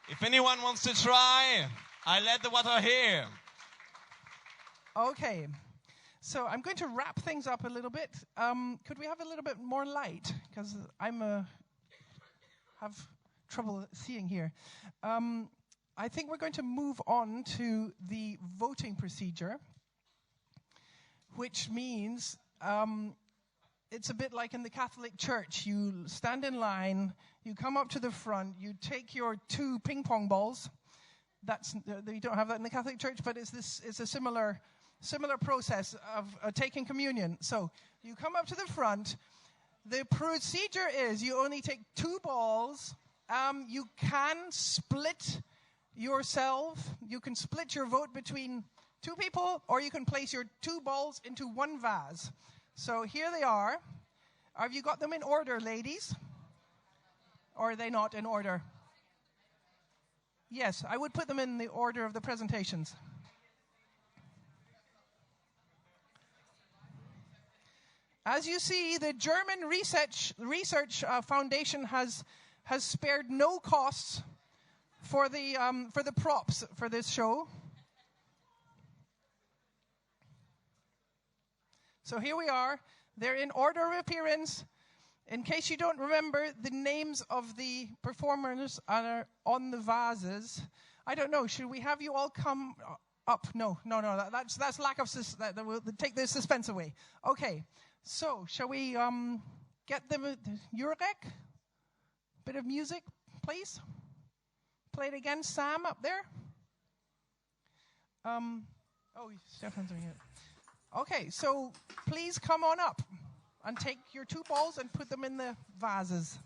K: If anyone wants to try, I let the water here.
D: Okay. So I'm going to wrap things up a little bit. Could we have a little bit more light? Because have trouble seeing here. I think we're going to move on to the voting procedure, which means it's a bit like in the Catholic Church. You stand in line, you come up to the front, you take your 2 ping pong balls. You don't have that in the Catholic Church, but it's a similar process of taking communion. So you come up to the front. The procedure is you only take 2 balls. You can split yourself. You can split your vote between 2 people, or you can place your 2 balls into 1 vase. So here they are. Have you got them in order, ladies? Or are they not in order? Yes, I would put them in the order of the presentations. As you see, the German Research Foundation has spared no costs for the props for this show. So here we are. They're in order of appearance. In case you don't remember, the names of the performers are on the vases. I don't know. Should we have you all come up? No. That's lack of that will take the suspense away. Okay. So shall we get them? Jurek, bit of music, please. Play it again, Sam, up there. Stefan's doing it. Okay, so please come on up and take your 2 balls and put them in the vases.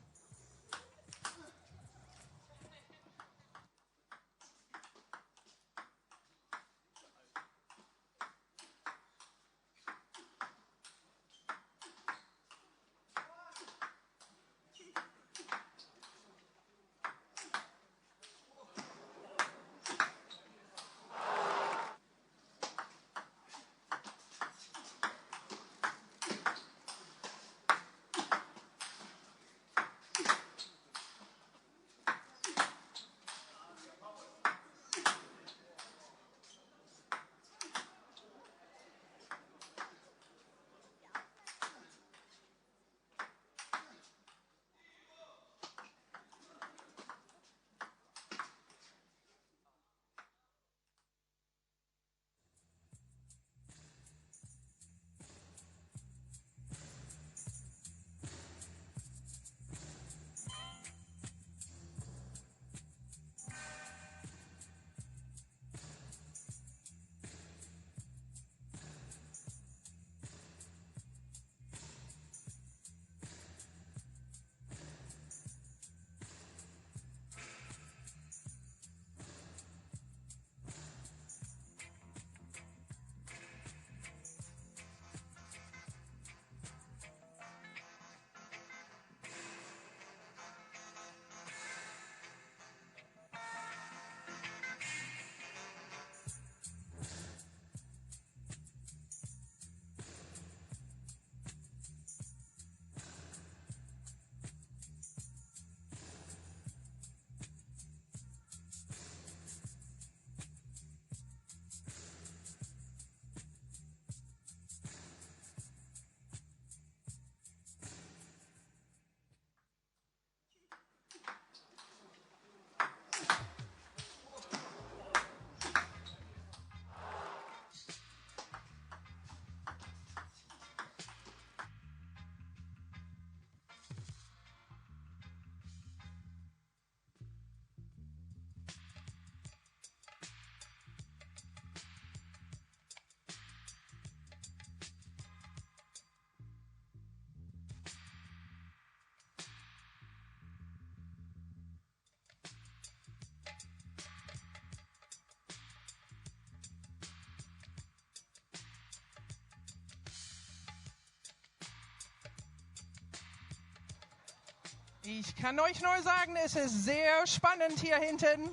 D: Ich kann euch nur sagen, es ist sehr spannend hier hinten.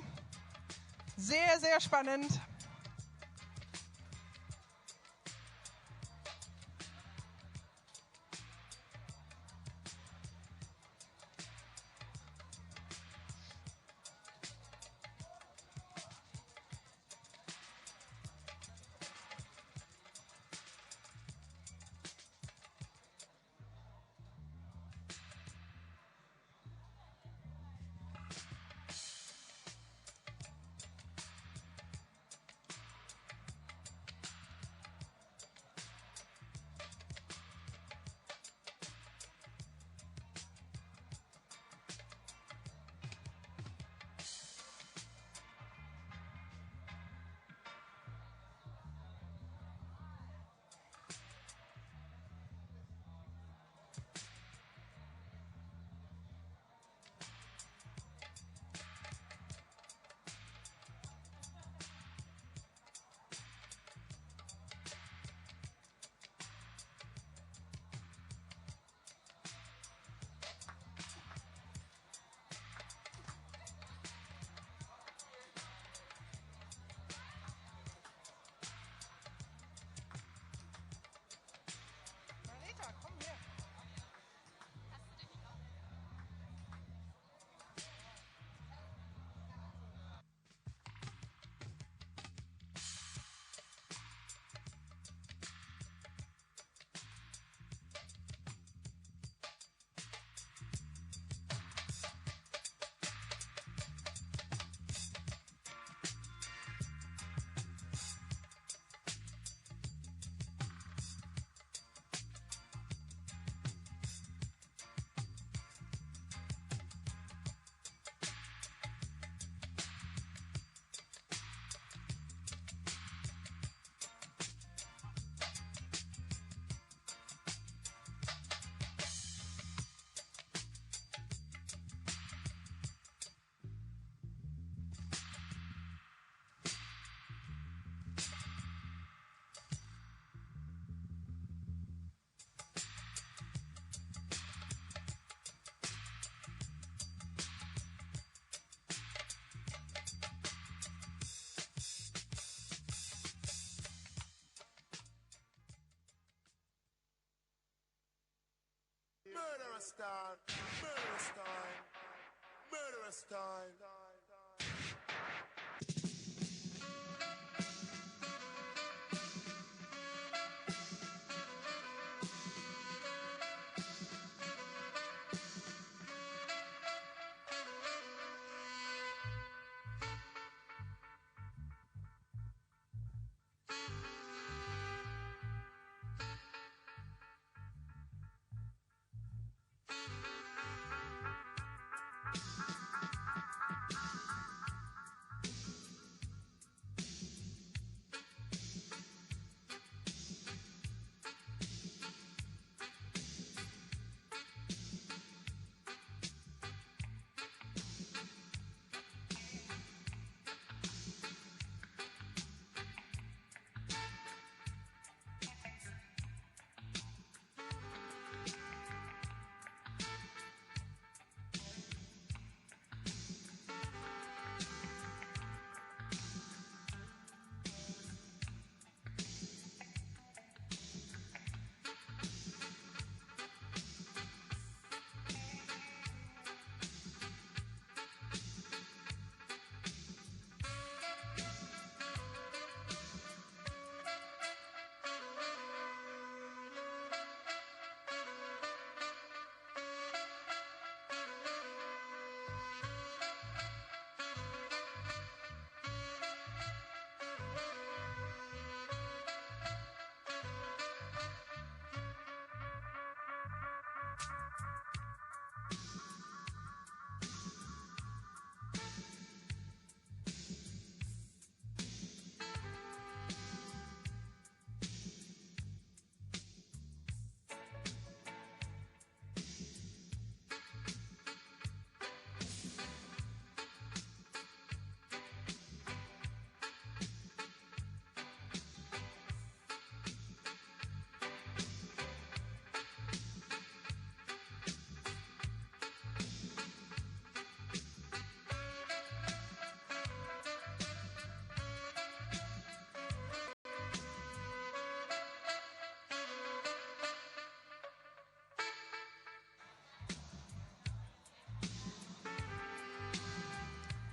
D: Sehr, sehr spannend.
C: Murderous time. Murderous time. Murderous time.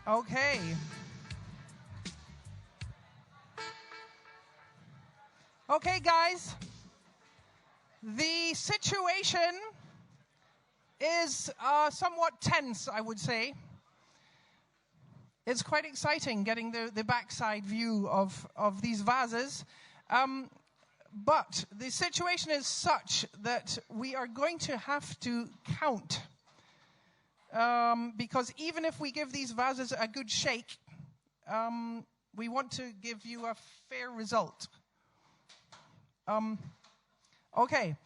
D: Okay. Okay, guys. The situation is somewhat tense, I would say. It's quite exciting getting the backside view of these vases. But the situation is such that we are going to have to count. Because even if we give these vases a good shake, we want to give you a fair result. Okay.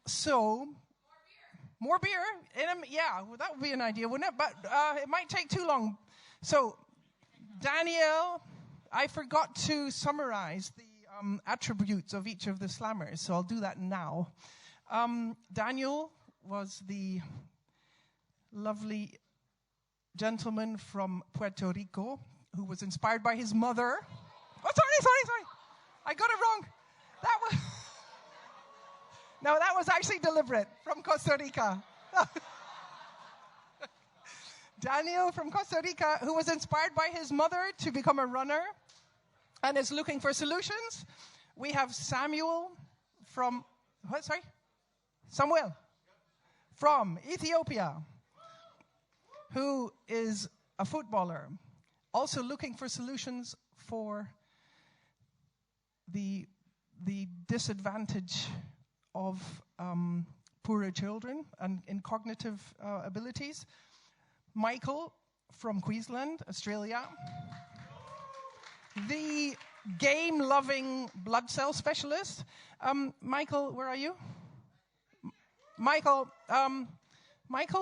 D: So, more beer? Yeah, well, that would be an idea, wouldn't it? But it might take too long. So, Daniel, I forgot to summarize the attributes of each of the slammers, so I'll do that now. Daniel was the lovely gentleman from Puerto Rico who was inspired by his mother. Oh, sorry. I got it wrong. That was actually deliberate, from Costa Rica. Daniel from Costa Rica, who was inspired by his mother to become a runner and is looking for solutions. We have Samuel from, Samuel from Ethiopia, who is a footballer, also looking for solutions for the disadvantage of poorer children and in cognitive abilities. Michael from Queensland, Australia. The game-loving blood cell specialist. Michael, where are you? Michael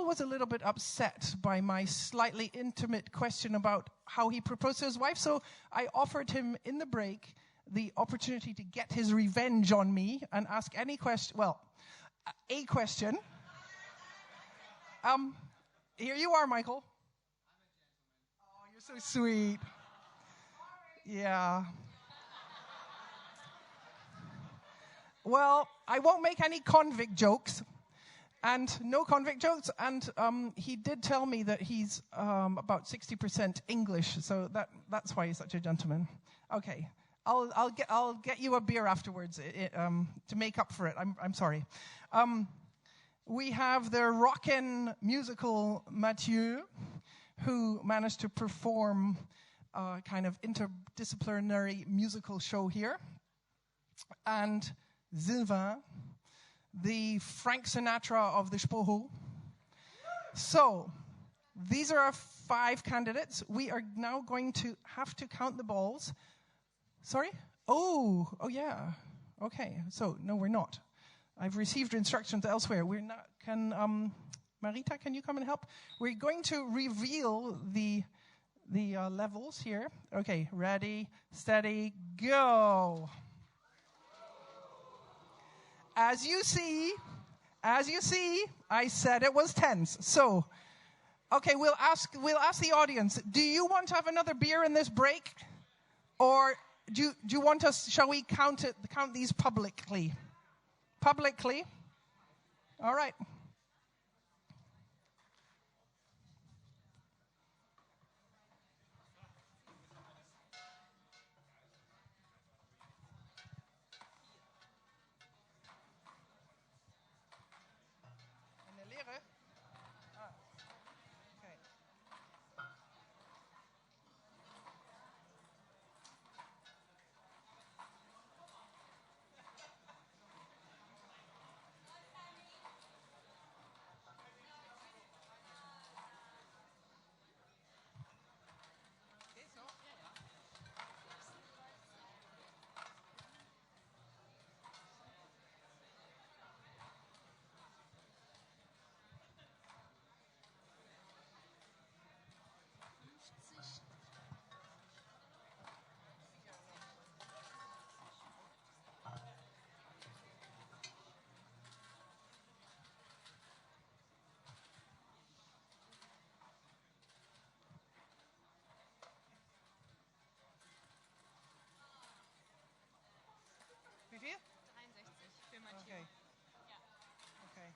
D: was a little bit upset by my slightly intimate question about how he proposed to his wife, so I offered him in the break the opportunity to get his revenge on me and ask any question. Well, a question. Here you are, Michael. Oh, you're so sweet. Yeah. Well, I won't make any convict jokes. And no convict jokes. And he did tell me that he's about 60% English, so that's why he's such a gentleman. Okay, I'll get you a beer afterwards to make up for it. I'm sorry. We have the rockin' musical Mathieu, who managed to perform a kind of interdisciplinary musical show here, and Sylvain, the Frank Sinatra of the Sporthochschule. So, these are our 5 candidates. We are now going to have to count the balls. Sorry? Oh yeah. Okay, so no, we're not. I've received instructions elsewhere. We're not. Marita, can you come and help? We're going to reveal the levels here. Okay, ready, steady, go. As you see, I said it was tense. So, okay, we'll ask the audience, do you want to have another beer in this break? Or do you want us, shall we count these publicly? Publicly? All right. Wie viel?
M: 63 für Matthieu.
D: Okay.
M: Ja.
D: Okay.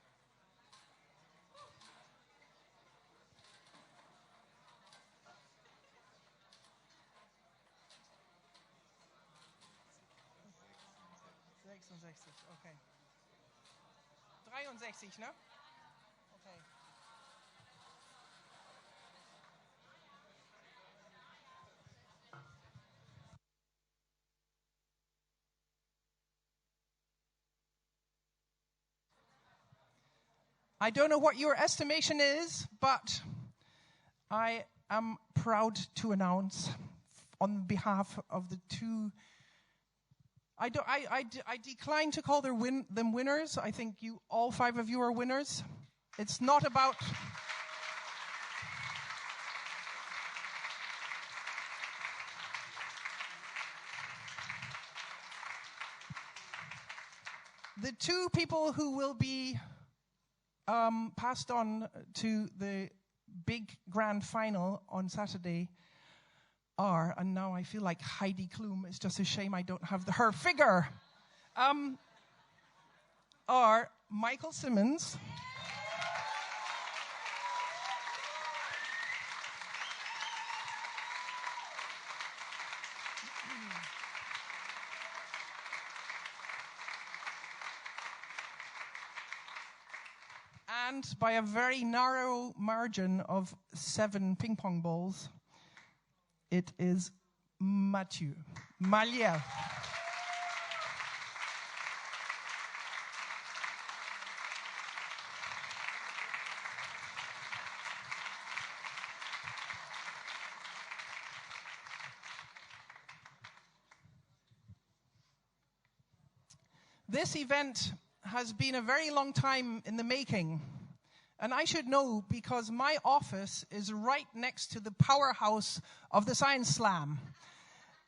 D: Okay. 63, ne? Okay. I don't know what your estimation is, but I am proud to announce on behalf of the 2. I decline to call them winners. I think all 5 of you are winners. It's not about. The 2 people who will be passed on to the big grand final on Saturday are, and now I feel like Heidi Klum, it's just a shame I don't have her figure, are Michael Simmons and by a very narrow margin of 7 ping pong balls, it is Mathieu Maliel. This event has been a very long time in the making. And I should know because my office is right next to the powerhouse of the Science Slam.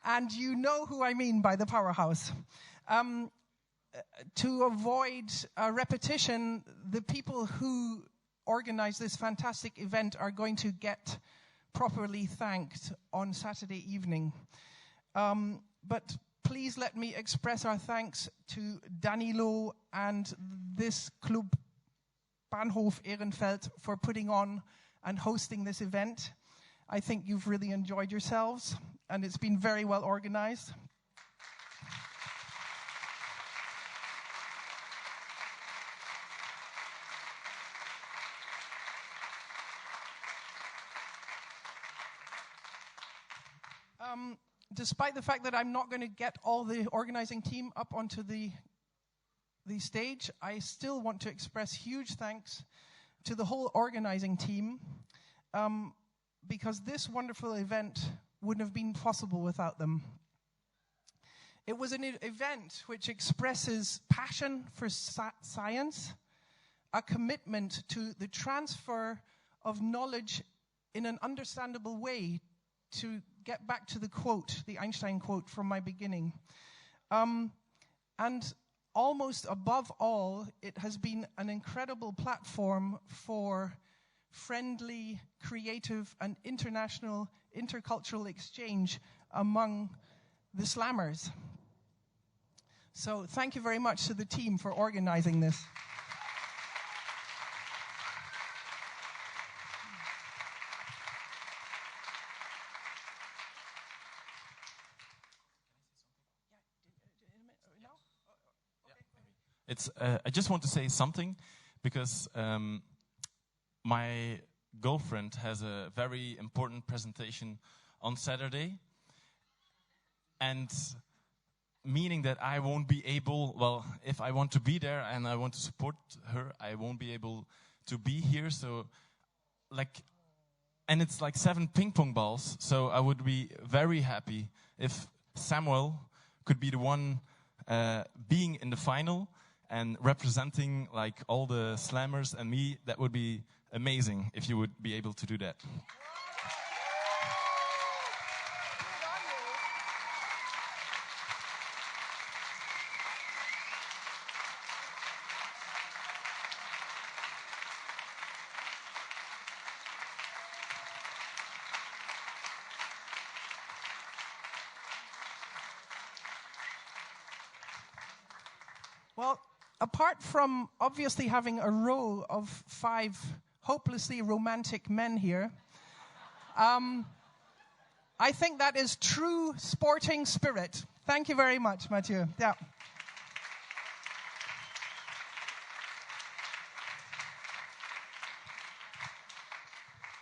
D: And you know who I mean by the powerhouse. To avoid a repetition, the people who organize this fantastic event are going to get properly thanked on Saturday evening. But please let me express our thanks to Danilo and this club Bahnhof Ehrenfeld for putting on and hosting this event. I think you've really enjoyed yourselves, and it's been very well organized. Despite the fact that I'm not going to get all the organizing team up onto the stage, I still want to express huge thanks to the whole organizing team, because this wonderful event wouldn't have been possible without them. It was an event which expresses passion for science, a commitment to the transfer of knowledge in an understandable way, to get back to the quote, the Einstein quote from my beginning. And almost above all, it has been an incredible platform for friendly, creative, and international, intercultural exchange among the slammers. So thank you very much to the team for organizing this.
J: I just want to say something, because my girlfriend has a very important presentation on Saturday, and meaning that I won't be able, well, if I want to be there and I want to support her, I won't be able to be here. So, and it's like 7 ping pong balls, so I would be very happy if Samuel could be the one being in the final and representing like all the slammers and me. That would be amazing if you would be able to do that.
D: Well, apart from obviously having a row of 5 hopelessly romantic men here, I think that is true sporting spirit. Thank you very much, Mathieu. Yeah.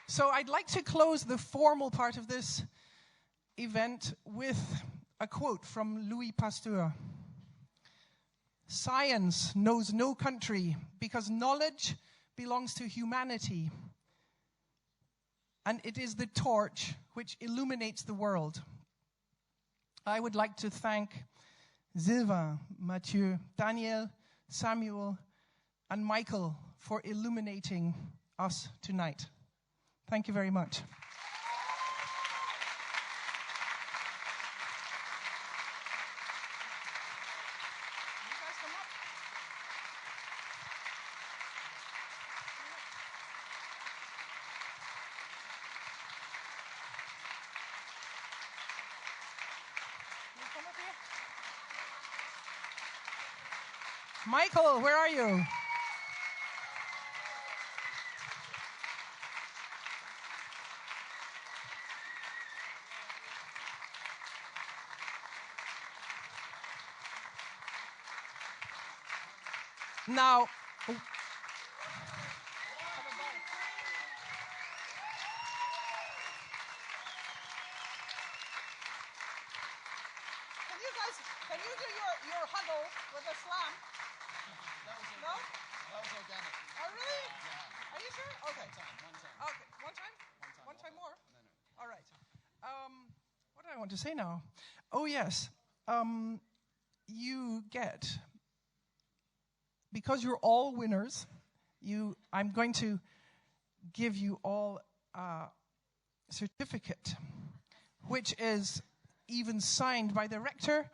D: So I'd like to close the formal part of this event with a quote from Louis Pasteur. Science knows no country because knowledge belongs to humanity, and it is the torch which illuminates the world. I would like to thank Sylvain, Mathieu, Daniel, Samuel, and Michael for illuminating us tonight. Thank you very much. Michael, where are you? Now, can you do your huddle with a slam? No?
F: That was organic.
D: Oh, really?
F: Yeah.
D: Are you sure? Okay.
F: One time.
D: Okay. One time more? No. All right. What do I want to say now? Oh, yes. You get, because you're all winners, I'm going to give you all a certificate, which is even signed by the rector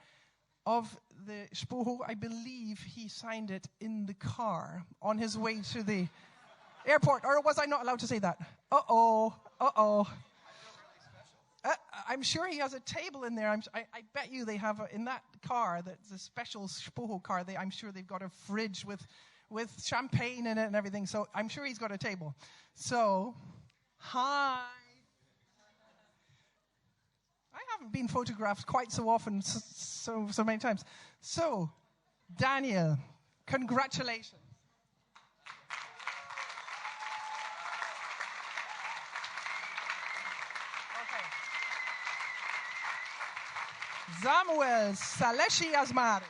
D: of the Sporthochschule. I believe he signed it in the car on his way to the airport. Or was I not allowed to say that? Uh-oh. I'm sure he has a table in there. I bet you they have in that car, that's a special Sporthochschule car, I'm sure they've got a fridge with with champagne in it and everything. So I'm sure he's got a table. So, hi. I haven't been photographed quite so often, so many times. So, Daniel, congratulations. Samuel Saleshi Asmari.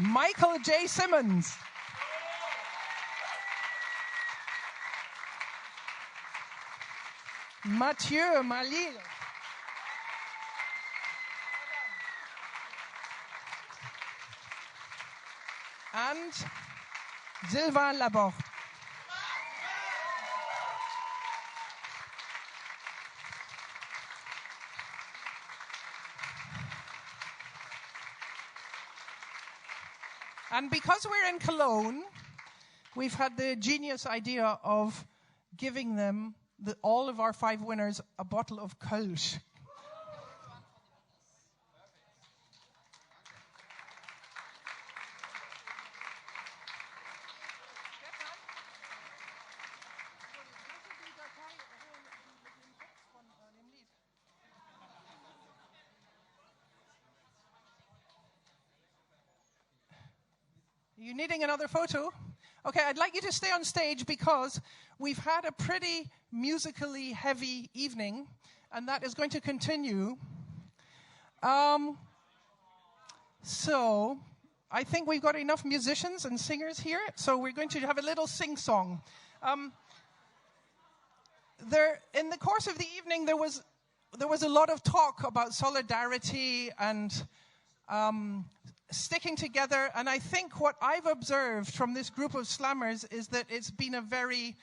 D: Michael J. Simmons. Mathieu Malil. And Sylvain Laborte. And because we're in Cologne, we've had the genius idea of giving them, all of our 5 winners, a bottle of Kölsch. You needing another photo? Okay, I'd like you to stay on stage because we've had a pretty musically heavy evening, and that is going to continue. So I think we've got enough musicians and singers here, so we're going to have a little sing-song. In the course of the evening, there was a lot of talk about solidarity and sticking together, and I think what I've observed from this group of slammers is that it's been a very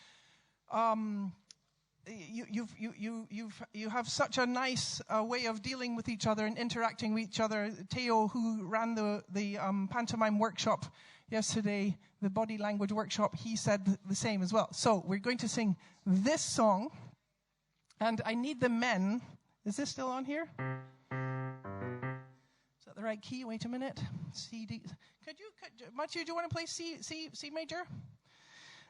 D: you have such a nice way of dealing with each other and interacting with each other. Theo, who ran the pantomime workshop yesterday, the body language workshop, he said the same as well. So we're going to sing this song, and I need the men. Is this still on here? The right key. Wait a minute. C D. Matthew, do you want to play C major?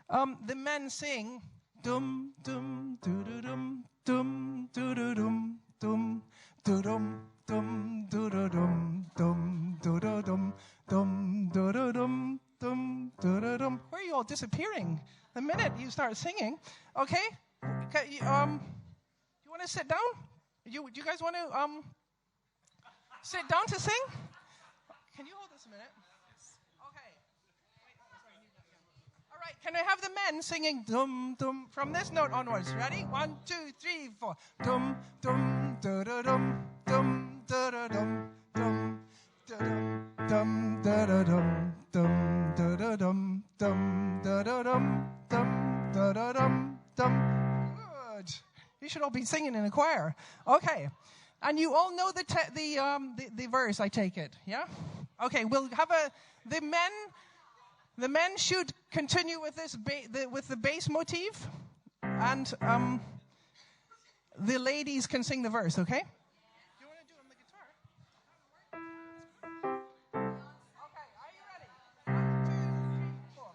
D: The men sing dum dum doo doo dum dum doo doo dum dum doo dum dum doo doo dum dum doo doo dum dum doo doo dum dum doo doo dum. Where are you all disappearing? The minute you start singing, okay? You want to sit down? Do you guys want to sit down to sing? Can you hold this a minute? Okay. All right, can I have the men singing dum dum from this note onwards? Ready? 1, 2, 3, 4. Dum dum da da dum dum da da dum dum dum da da dum dum da da dum dum da da dum dum da da dum dum. Good. You should all be singing in a choir. Okay. And you all know the verse, I take it, yeah? Okay, we'll have the men should continue with this with the bass motif, and the ladies can sing the verse, okay? Do you want to do it on the guitar? Okay, are you ready? 1, 2, 3, 4.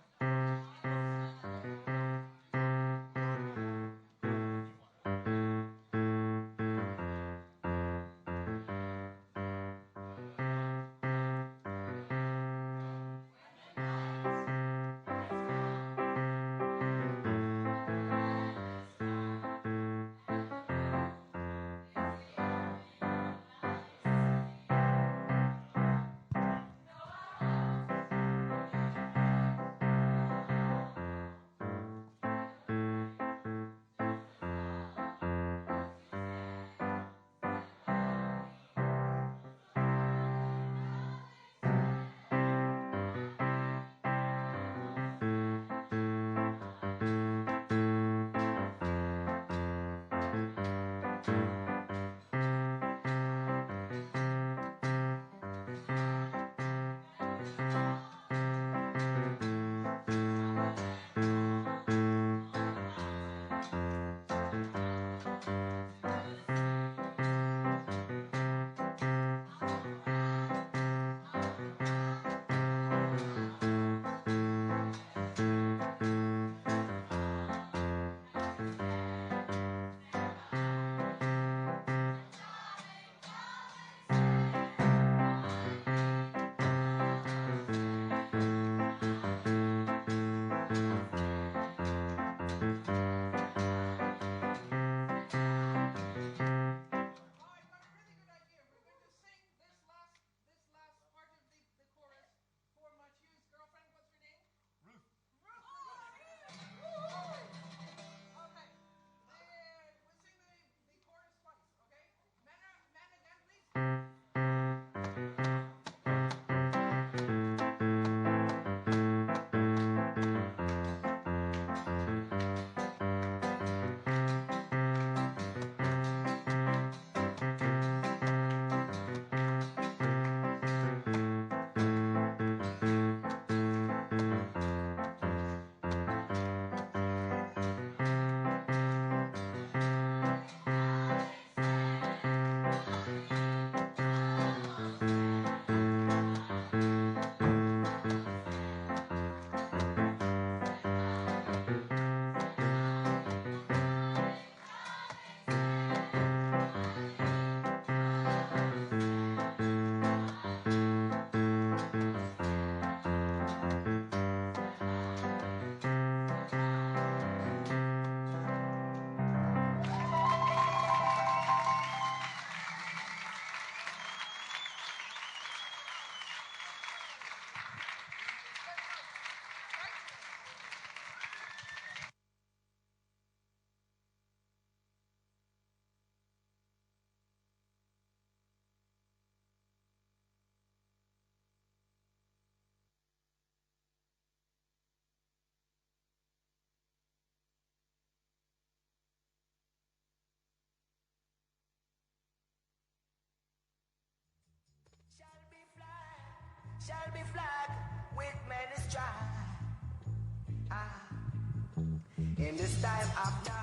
I: This time after